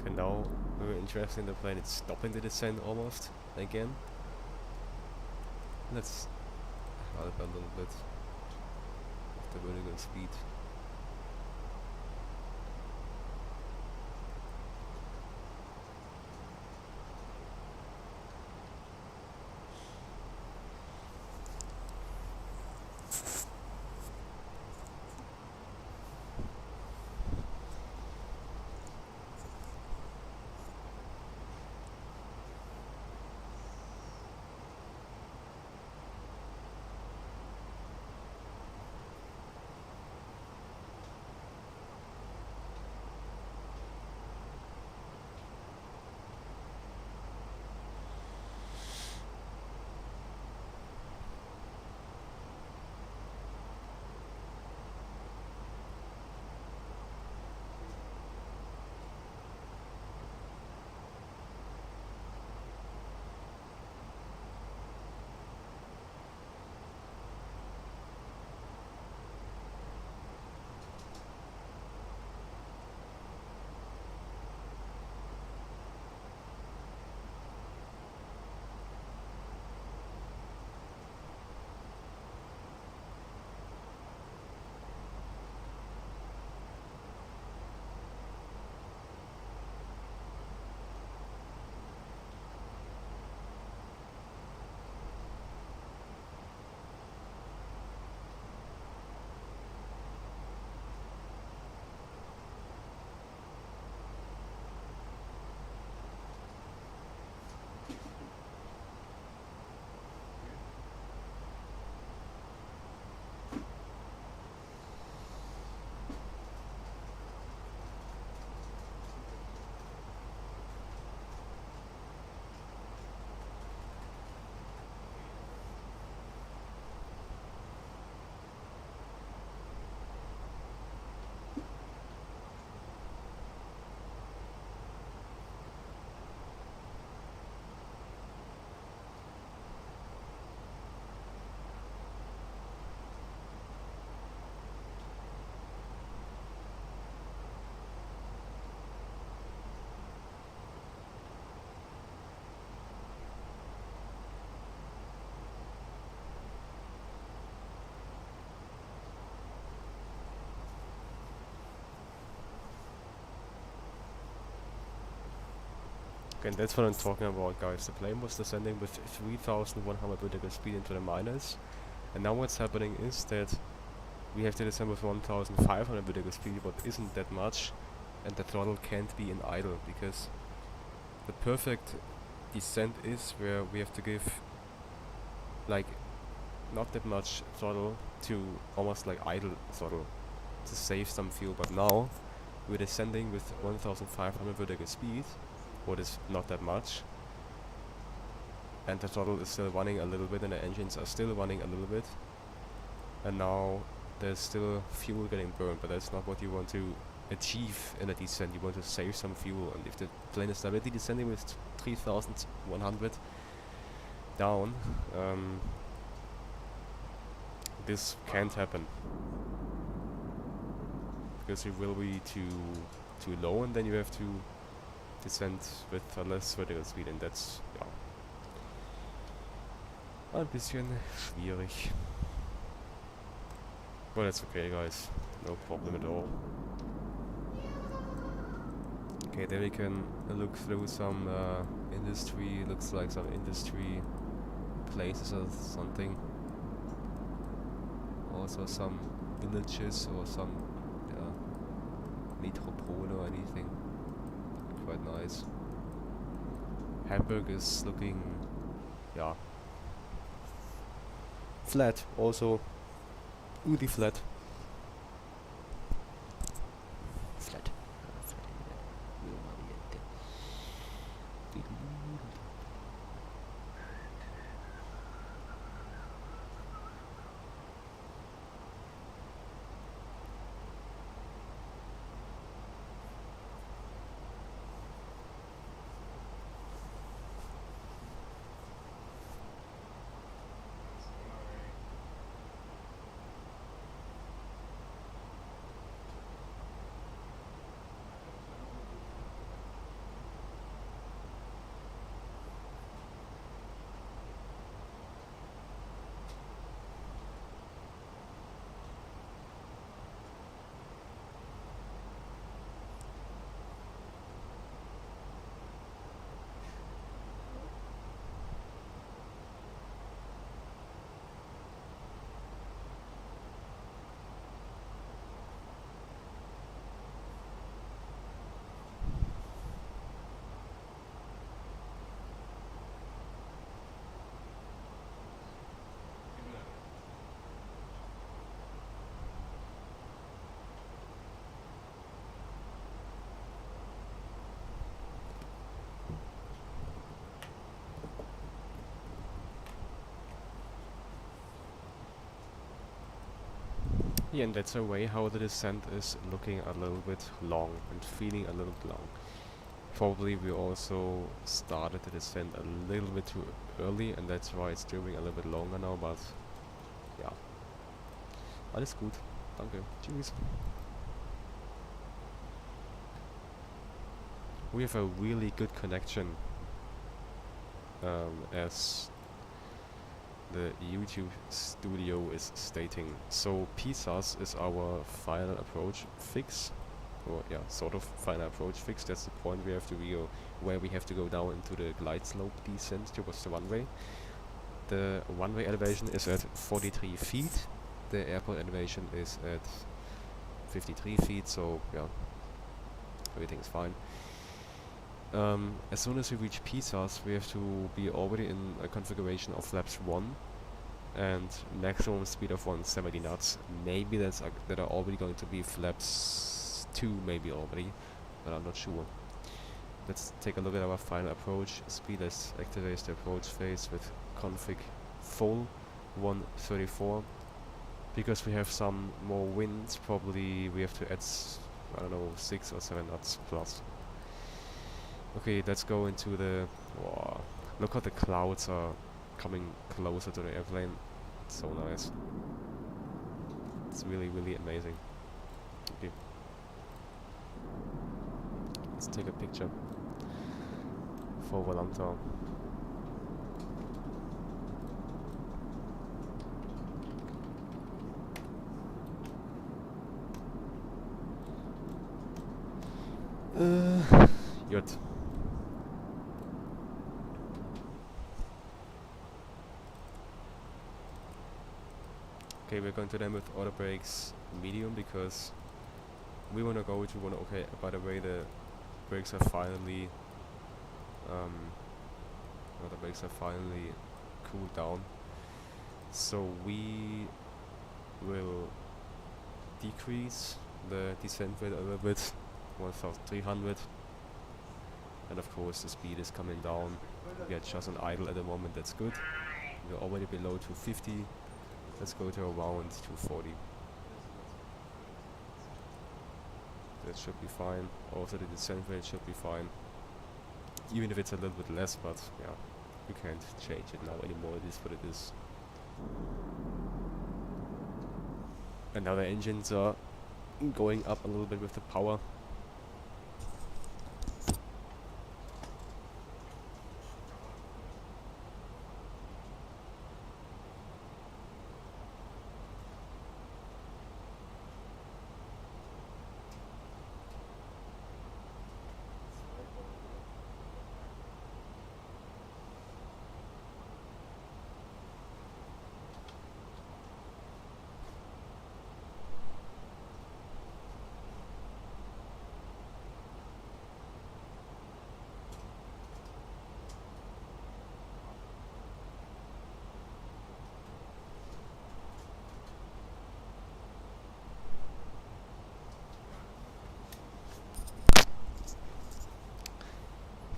Okay, now very interesting, the plane is stopping the descent almost again. Let's help a little bit of the vertical speed. And that's what I'm talking about, guys. The plane was descending with 3,100 vertical speed into the minus, and now what's happening is that we have to descend with 1,500 vertical speed, but isn't that much, and the throttle can't be in idle, because the perfect descent is where we have to give like not that much throttle to almost like idle throttle to save some fuel. But now we're descending with 1,500 vertical speed, what is not that much, and the throttle is still running a little bit and the engines are still running a little bit, and now there's still fuel getting burned, but that's not what you want to achieve in a descent. You want to save some fuel, and if the plane is directly descending with 3,100 down, this can't happen, because it will be too low, and then you have to descend with a less vertical speed, and that's ein bisschen schwierig. But that's okay, guys, no problem at all. Okay, then we can look through some industry, looks like some industry places or something. Also some villages or some metropole or anything. Quite nice. Hamburg is looking flat, also really flat. Flat. Yeah, and that's a way how the descent is looking a little bit long and feeling a little bit long. Probably we also started the descent a little bit too early, and that's why it's doing a little bit longer now, but yeah. Alles gut. Danke. Tschüss. We have a really good connection, as the YouTube studio is stating. So PSAS is our final approach fix, or yeah, sort of final approach fix. That's the point we have to go, where we have to go down into the glide slope descent towards the runway. The runway elevation is at 43 feet. The airport elevation is at 53 feet. So yeah, everything is fine. As soon as we reach PSAS, we have to be already in a configuration of flaps 1 and maximum speed of 170 knots. Maybe that are already going to be flaps 2, maybe already, but I'm not sure. Let's take a look at our final approach. Speed, let's activate the approach phase with config full 134. Because we have some more winds, probably we have to add, I don't know, 6 or 7 knots plus. Okay, let's go into the... Wow, look how the clouds are coming closer to the airplane. It's so nice. It's really, really amazing. Okay. Let's take a picture for Volanta. Good. Okay, we're going to them with auto brakes medium because we want to go to one. Okay, by the way, the brakes are finally the brakes are finally cooled down, so we will decrease the descent rate a little bit, 1300, and of course the speed is coming down. We are just on idle at the moment. That's good. We're already below 250. Let's go to around 240. That should be fine. Also the descent rate should be fine. Even if it's a little bit less, but yeah, you can't change it now anymore. It is what it is. And now the engines are going up a little bit with the power.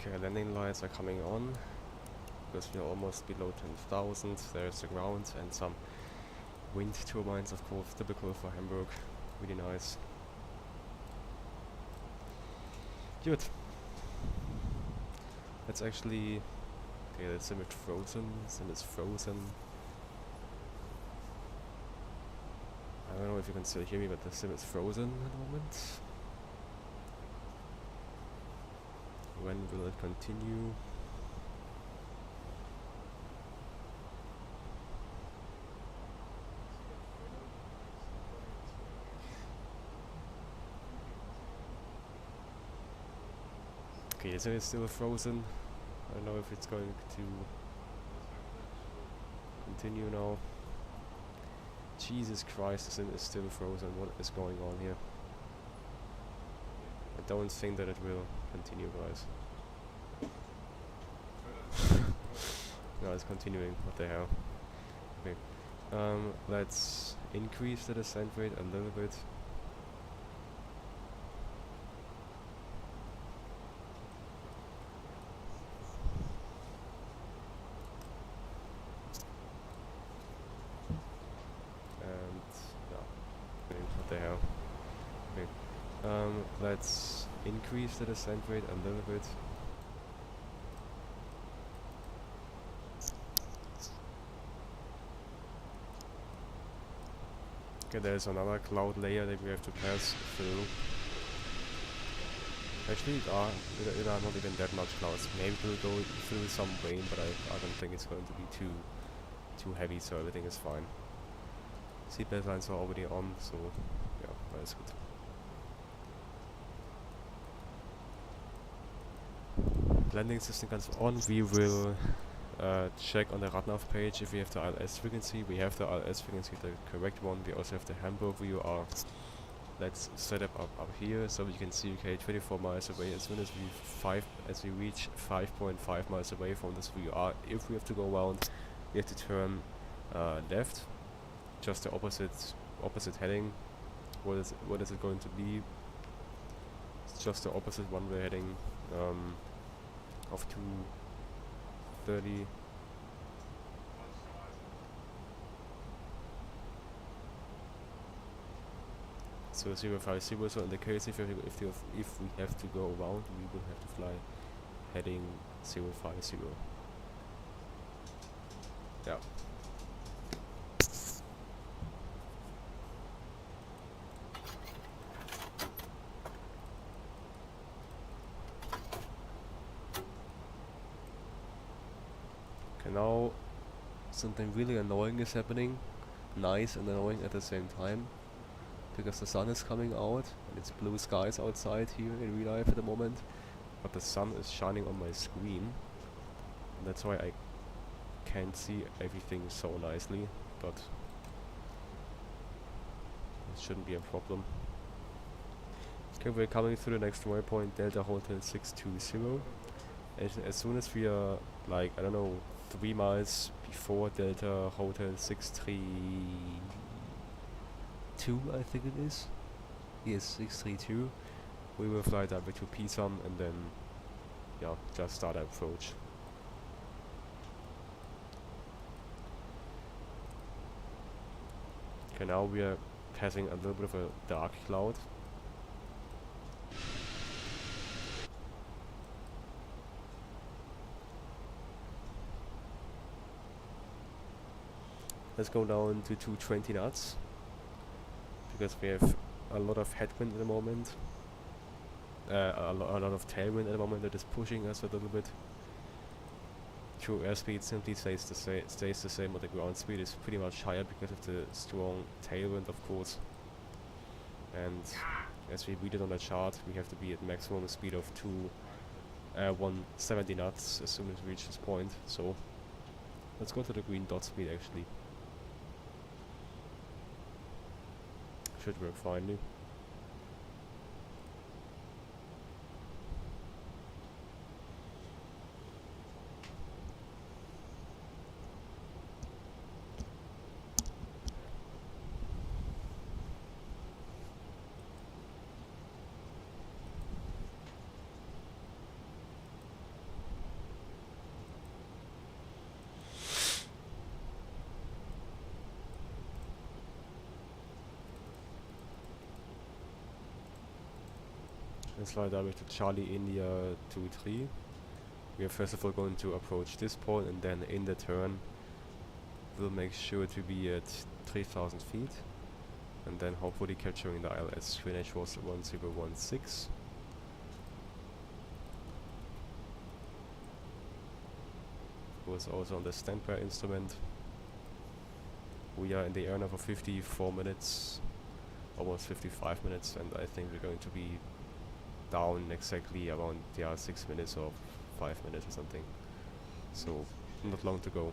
Okay, landing lights are coming on because we are almost below 10,000. There's the ground and some wind turbines, of course, typical for Hamburg. Really nice. Good. Let's actually... Okay, the sim is frozen. Sim is frozen. I don't know if you can still hear me, but the sim is frozen at the moment. When will it continue? Okay, the sim is still frozen. I don't know if it's going to continue now. Jesus Christ, the sim is still frozen. What is going on here? I don't think that it will continue, guys. No, it's continuing. What the hell? Okay. Let's increase the descent rate a little bit. Let's increase the descent rate a little bit. Okay, there's another cloud layer that we have to pass through. Actually, there are not even that much clouds. Maybe we'll go through some rain, but I don't think it's going to be too heavy, so everything is fine. Seatbelt lines are already on, so yeah, that's good. Landing system comes on. We will check on the Radnav page if we have the ILS frequency. We have the ILS frequency, the correct one. We also have the Hamburg VOR. Let's set up here so we can see, okay, 24 miles away. As soon as we reach 5.5 miles away from this VOR, if we have to go around, we have to turn left, just the opposite heading. What is it going to be? It's just the opposite one-way heading of 230. So 050. So in the case if we have to go around, we will have to fly heading 050. Yeah. Okay, now something really annoying is happening. Nice and annoying at the same time. Because the sun is coming out and it's blue skies outside here in real life at the moment, but the sun is shining on my screen, and that's why I can't see everything so nicely, but it shouldn't be a problem. Okay, we're coming through the next waypoint, Delta Hotel 620. As soon as we are, like, I don't know, 3 miles before Delta Hotel 632, I think it is. Yes, 632. We will fly directly to Pisa and then, yeah, just start our approach. Okay, now we are passing a little bit of a dark cloud. Let's go down to 220 knots. Because we have a lot of headwind at the moment, a lot of tailwind at the moment that is pushing us a little bit. True airspeed simply stays the same, but the ground speed is pretty much higher because of the strong tailwind, of course. And as we read it on the chart, we have to be at maximum speed of 170 knots as soon as we reach this point. So let's go to the green dot speed actually. Should work finely. Let's fly directly to Charlie India 23. We are first of all going to approach this point, and then in the turn we'll make sure to be at 3,000 feet, and then hopefully capturing the ILS. Greenwich was 1016. Was also on the standby instrument. We are in the air now for 54 minutes, almost 55 minutes, and I think we're going to be down exactly around 6 minutes or 5 minutes or something. So not long to go.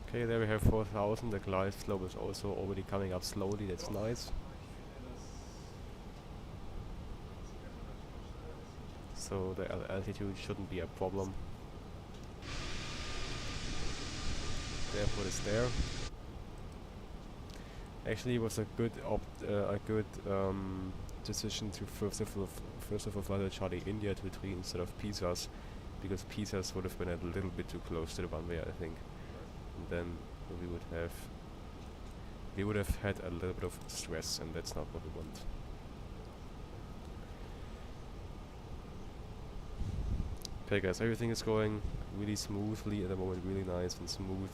Okay, there we have 4,000. The glide slope is also already coming up slowly. That's nice. so the altitude shouldn't be a problem. The airport is there. Actually, it was a good decision to first of all fly the Charlie India 23 instead of Pisas, because Pisas would have been a little bit too close to the runway, I think. And then we would have had a little bit of stress, and that's not what we want. Okay guys, everything is going really smoothly at the moment, really nice and smooth.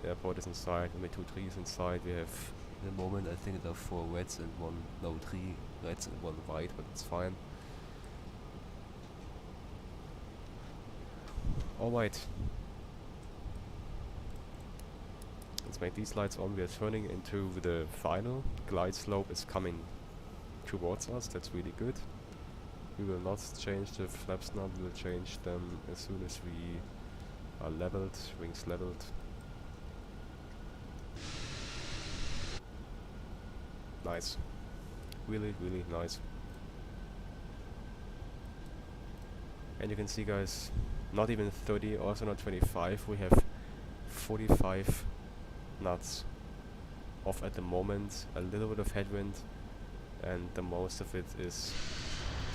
The airport is inside, and the 2-3 is inside. We have, at the moment, I think there are 4 reds and 3 reds and 1 white, but it's fine. Alright. Let's make these lights on. We are turning into the final. Glide slope is coming towards us, that's really good. We will not change the flaps now, we will change them as soon as we are leveled, wings leveled. Nice. Really, really nice. And you can see guys, not even 30, also not 25, we have 45 knots off at the moment, a little bit of headwind, and the most of it is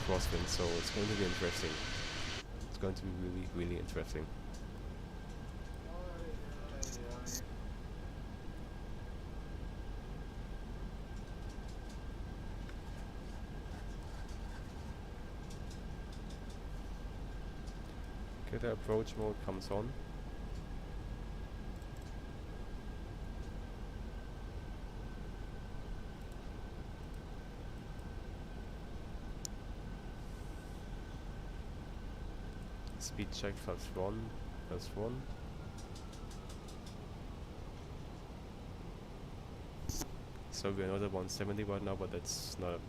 crosswind, so it's going to be interesting. It's going to be really, really interesting. Okay, the approach mode comes on. Speed check +1, +1. So we're not at 170 right now, but that's not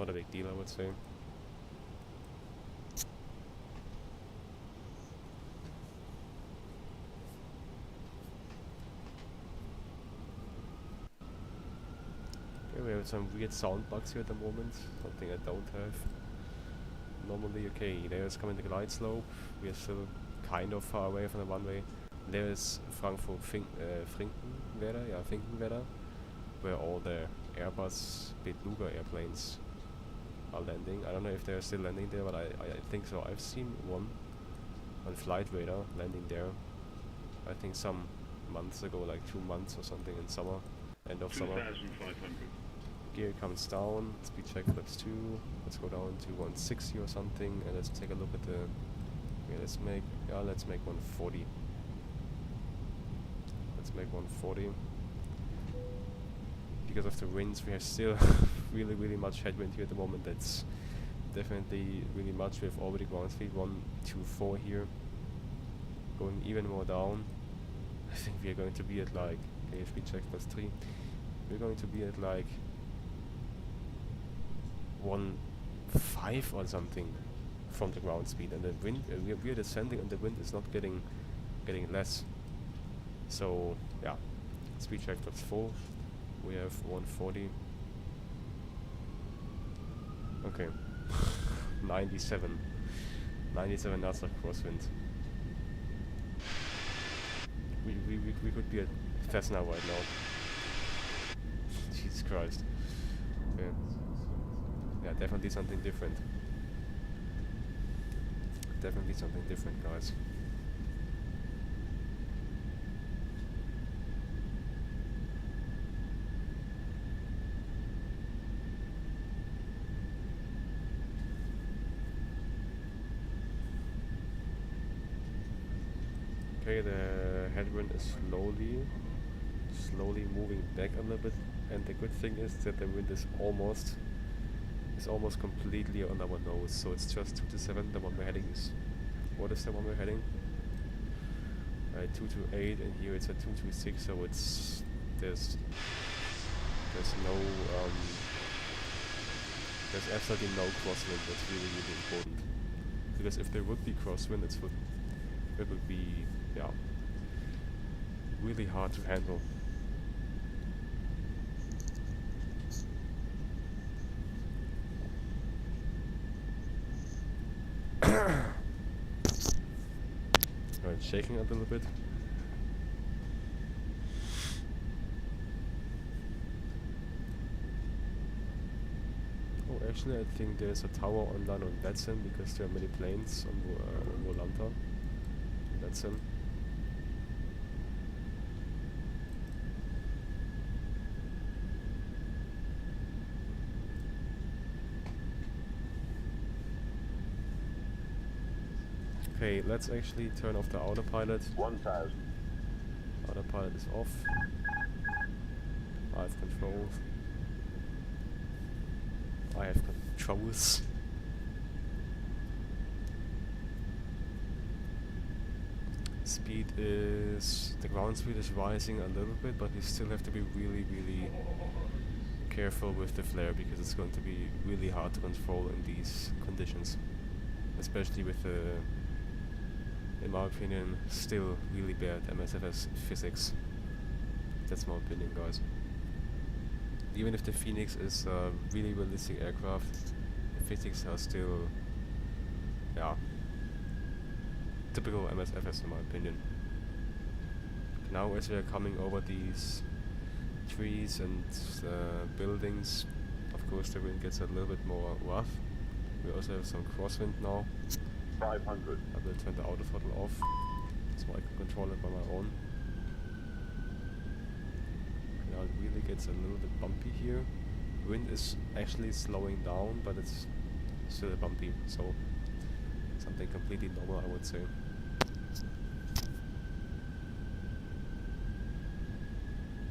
a big deal, I would say. Okay, we have some weird sound bugs here at the moment, something I don't have normally. Okay, there's coming the glide slope. We are still kind of far away from the runway. There's Frankfurt Finkenwerder, yeah, Finkenwerder, where all the Airbus Beuteful airplanes are landing. I don't know if they're still landing there, but I think so. I've seen one on Flight Radar landing there. I think some months ago, like 2 months or something in summer, end of summer. Gear comes down, speed check flaps 2, let's go down to 160 or something, and let's take a look at the, okay, let's make 140. Let's make 140. Because of the winds, we have still really, really much headwind here at the moment. That's definitely really much. We have already ground speed 124 here, going even more down. I think we are going to be at like, okay, speed check +3. We're going to be at like 1.5 or something from the ground speed, and the wind, we are descending and the wind is not getting less. So yeah, speed check +4. We have 140. Okay. 97 knots of crosswind. We could be at Cessna right now. Jesus Christ. Okay. Yeah, definitely something different. Definitely something different, guys. Okay, the headwind is slowly moving back a little bit, and the good thing is that the wind is almost completely on our nose, so it's just 227. The one we're heading is, what is the one we're heading? 228, and here it's at 226, so it's there's absolutely no crosswind. That's really, really important, because if there would be crosswind, it would be, yeah, really hard to handle. shaking a little bit. Oh, actually, I think there's a tower online on that sim because there are many planes on Volanta. That's him. Okay, let's actually turn off the autopilot. 1000. Autopilot is off. I have controls. I have controls. Speed is... the ground speed is rising a little bit, but you still have to be really, really careful with the flare because it's going to be really hard to control in these conditions. Especially with the, in my opinion, still really bad MSFS physics. That's my opinion, guys. Even if the Fenix is a really realistic aircraft, the physics are still, yeah, typical MSFS in my opinion. Now as we are coming over these trees and buildings, of course the wind gets a little bit more rough. We also have some crosswind now. 500. I will turn the auto throttle off so I can control it by my own. Now it really gets a little bit bumpy here. Wind is actually slowing down, but it's still bumpy, so something completely normal, I would say.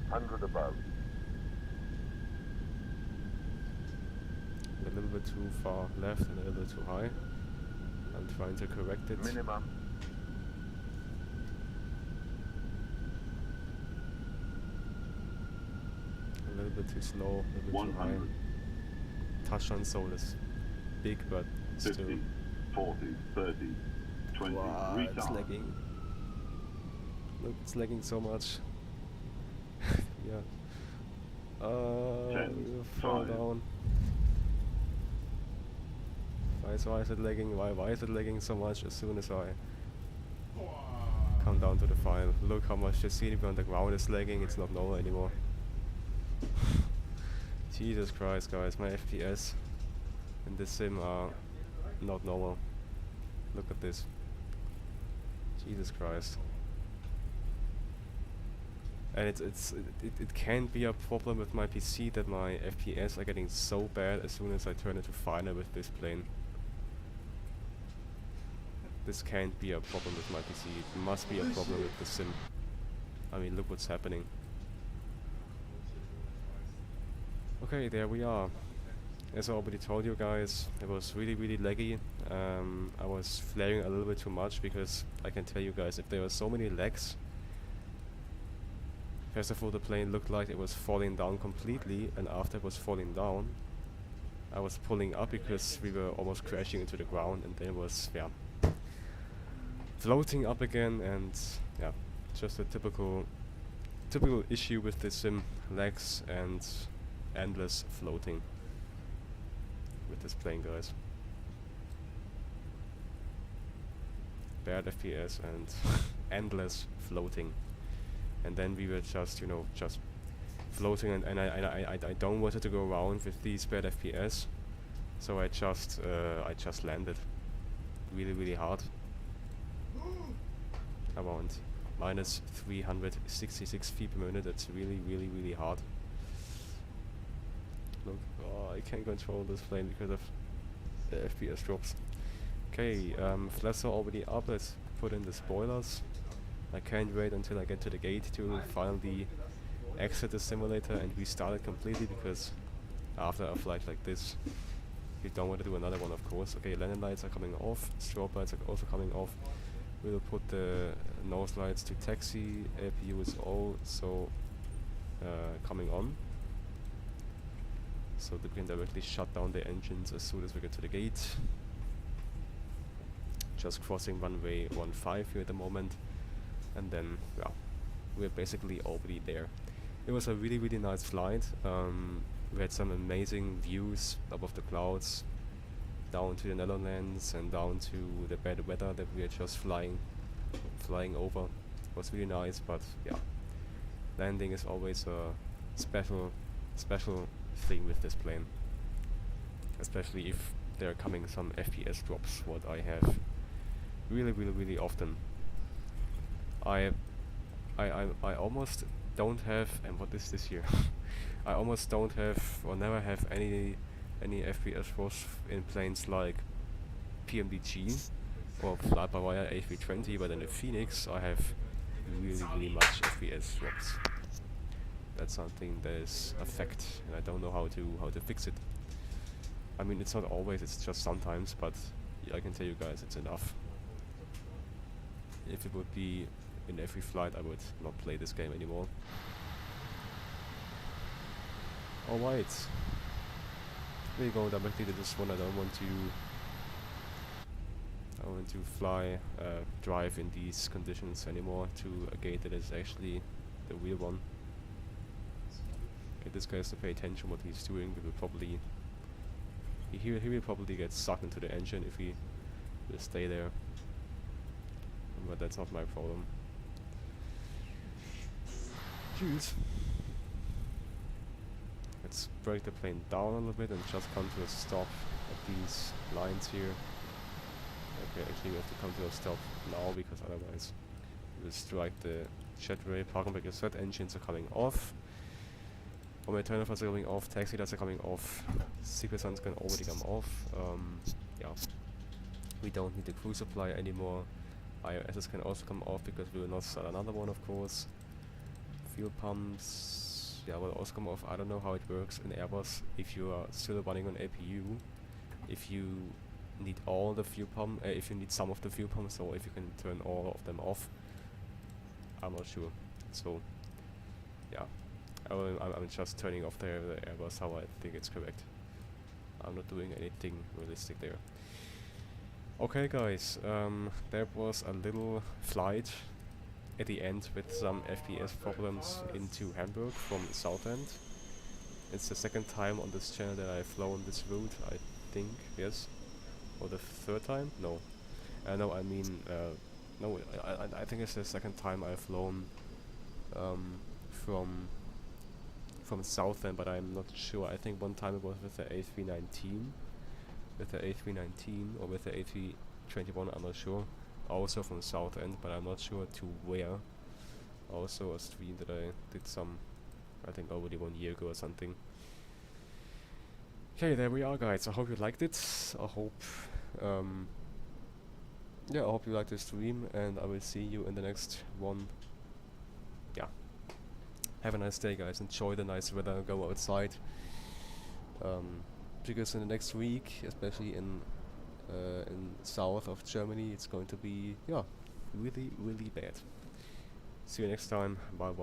Hundred above. A little bit too far left and a little bit too high. I'm trying to correct it. Minimum. A little bit too slow, a little bit too high. 100. Touchdown soul is big, but 50, still. 40, 30, 20. Wow, it's Retard. lagging. Look, it's lagging so much. Yeah. 10, fall 5. down. Why is it lagging? Why is it lagging so much as soon as I come down to the file? Look how much the scenery on the ground is lagging. It's not normal anymore. Jesus Christ, guys, my FPS in this sim are not normal. Look at this. Jesus Christ. And it can be a problem with my PC that my FPS are getting so bad as soon as I turn it to final with this plane. This can't be a problem with my PC. It must be a problem with the sim. I mean, look what's happening. Okay, there we are. As I already told you guys, it was really, really laggy. I was flaring a little bit too much because I can tell you guys, if there were so many lags, first of all, the plane looked like it was falling down completely, and after it was falling down, I was pulling up because we were almost crashing into the ground, and then it was, yeah, floating up again, and yeah, just a typical issue with the sim, lags and endless floating with this plane, guys. Bad FPS and endless floating. And then we were just, you know, just floating, and I don't want it to go around with these bad FPS, so I just landed really, really hard. Around minus 366 feet per minute. That's really, really, really hard. Look, oh, I can't control this plane because of the FPS drops. Okay, flaps are already up. Let's put in the spoilers. I can't wait until I get to the gate to finally exit the simulator and restart it completely, because after a flight like this, you don't want to do another one, of course. Okay, landing lights are coming off, strobe lights are also coming off. We'll put the nose lights to taxi, APU is also coming on, so that we can directly shut down the engines as soon as we get to the gate. Just crossing runway 15 here at the moment, and then, yeah, we're basically already there. It was a really, really nice flight. We had some amazing views above the clouds, down to the Netherlands and down to the bad weather that we are just flying flying over was really nice, but yeah, landing is always a special thing with this plane, especially if there are coming some FPS drops, what I have really often. I almost don't have, and what is this here? I almost don't have or never have any FPS drops in planes like PMDG or fly-by-wire A320, but in the Fenix I have really much FPS drops. That's something that is a fact, and I don't know how to fix it. I mean, it's not always, it's just sometimes, but yeah, I can tell you guys it's enough. If it would be in every flight, I would not play this game anymore. Alright, we go directly to this one. I don't want to drive in these conditions anymore to a gate that is actually the real one. Get this guy to pay attention what he's doing. He will probably he will probably get sucked into the engine if he will stay there, but that's not my problem. Jeez. Let's break the plane down a little bit and just come to a stop at these lines here. Okay, actually we have to come to a stop now, because otherwise we will strike the jet ray. Parking brake is set, engines are coming off. All my turnovers are going off, taxi lights are coming off, secret suns can already come off. Yeah, we don't need the crew supply anymore. IOSs can also come off because we will not start another one, of course. Fuel pumps, yeah, will also come off. I don't know how it works in Airbus if you are still running on APU. If you need all the fuel pump, if you need some of the fuel pumps, or if you can turn all of them off. I'm not sure. So, yeah. I'm just turning off the Airbus how I think it's correct. I'm not doing anything realistic there. Okay guys, there was a little flight at the end with some FPS problems into Hamburg from Southend. It's the second time on this channel that I've flown this route, I think, yes. Or the third time? No. No, I mean, no, I think it's the second time I've flown from Southend, but I'm not sure. I think one time it was with the A319, or with the A321, I'm not sure. Also from Southend, but I'm not sure to where. Also a stream that I did I think already 1 year ago or something. Okay, there we are guys. I hope you liked it. I hope yeah, I hope you liked the stream, and I will see you in the next one. Yeah. Have a nice day guys, enjoy the nice weather, go outside. Because in the next week, especially in south of Germany, it's going to be, yeah, really bad. See you next time, bye bye.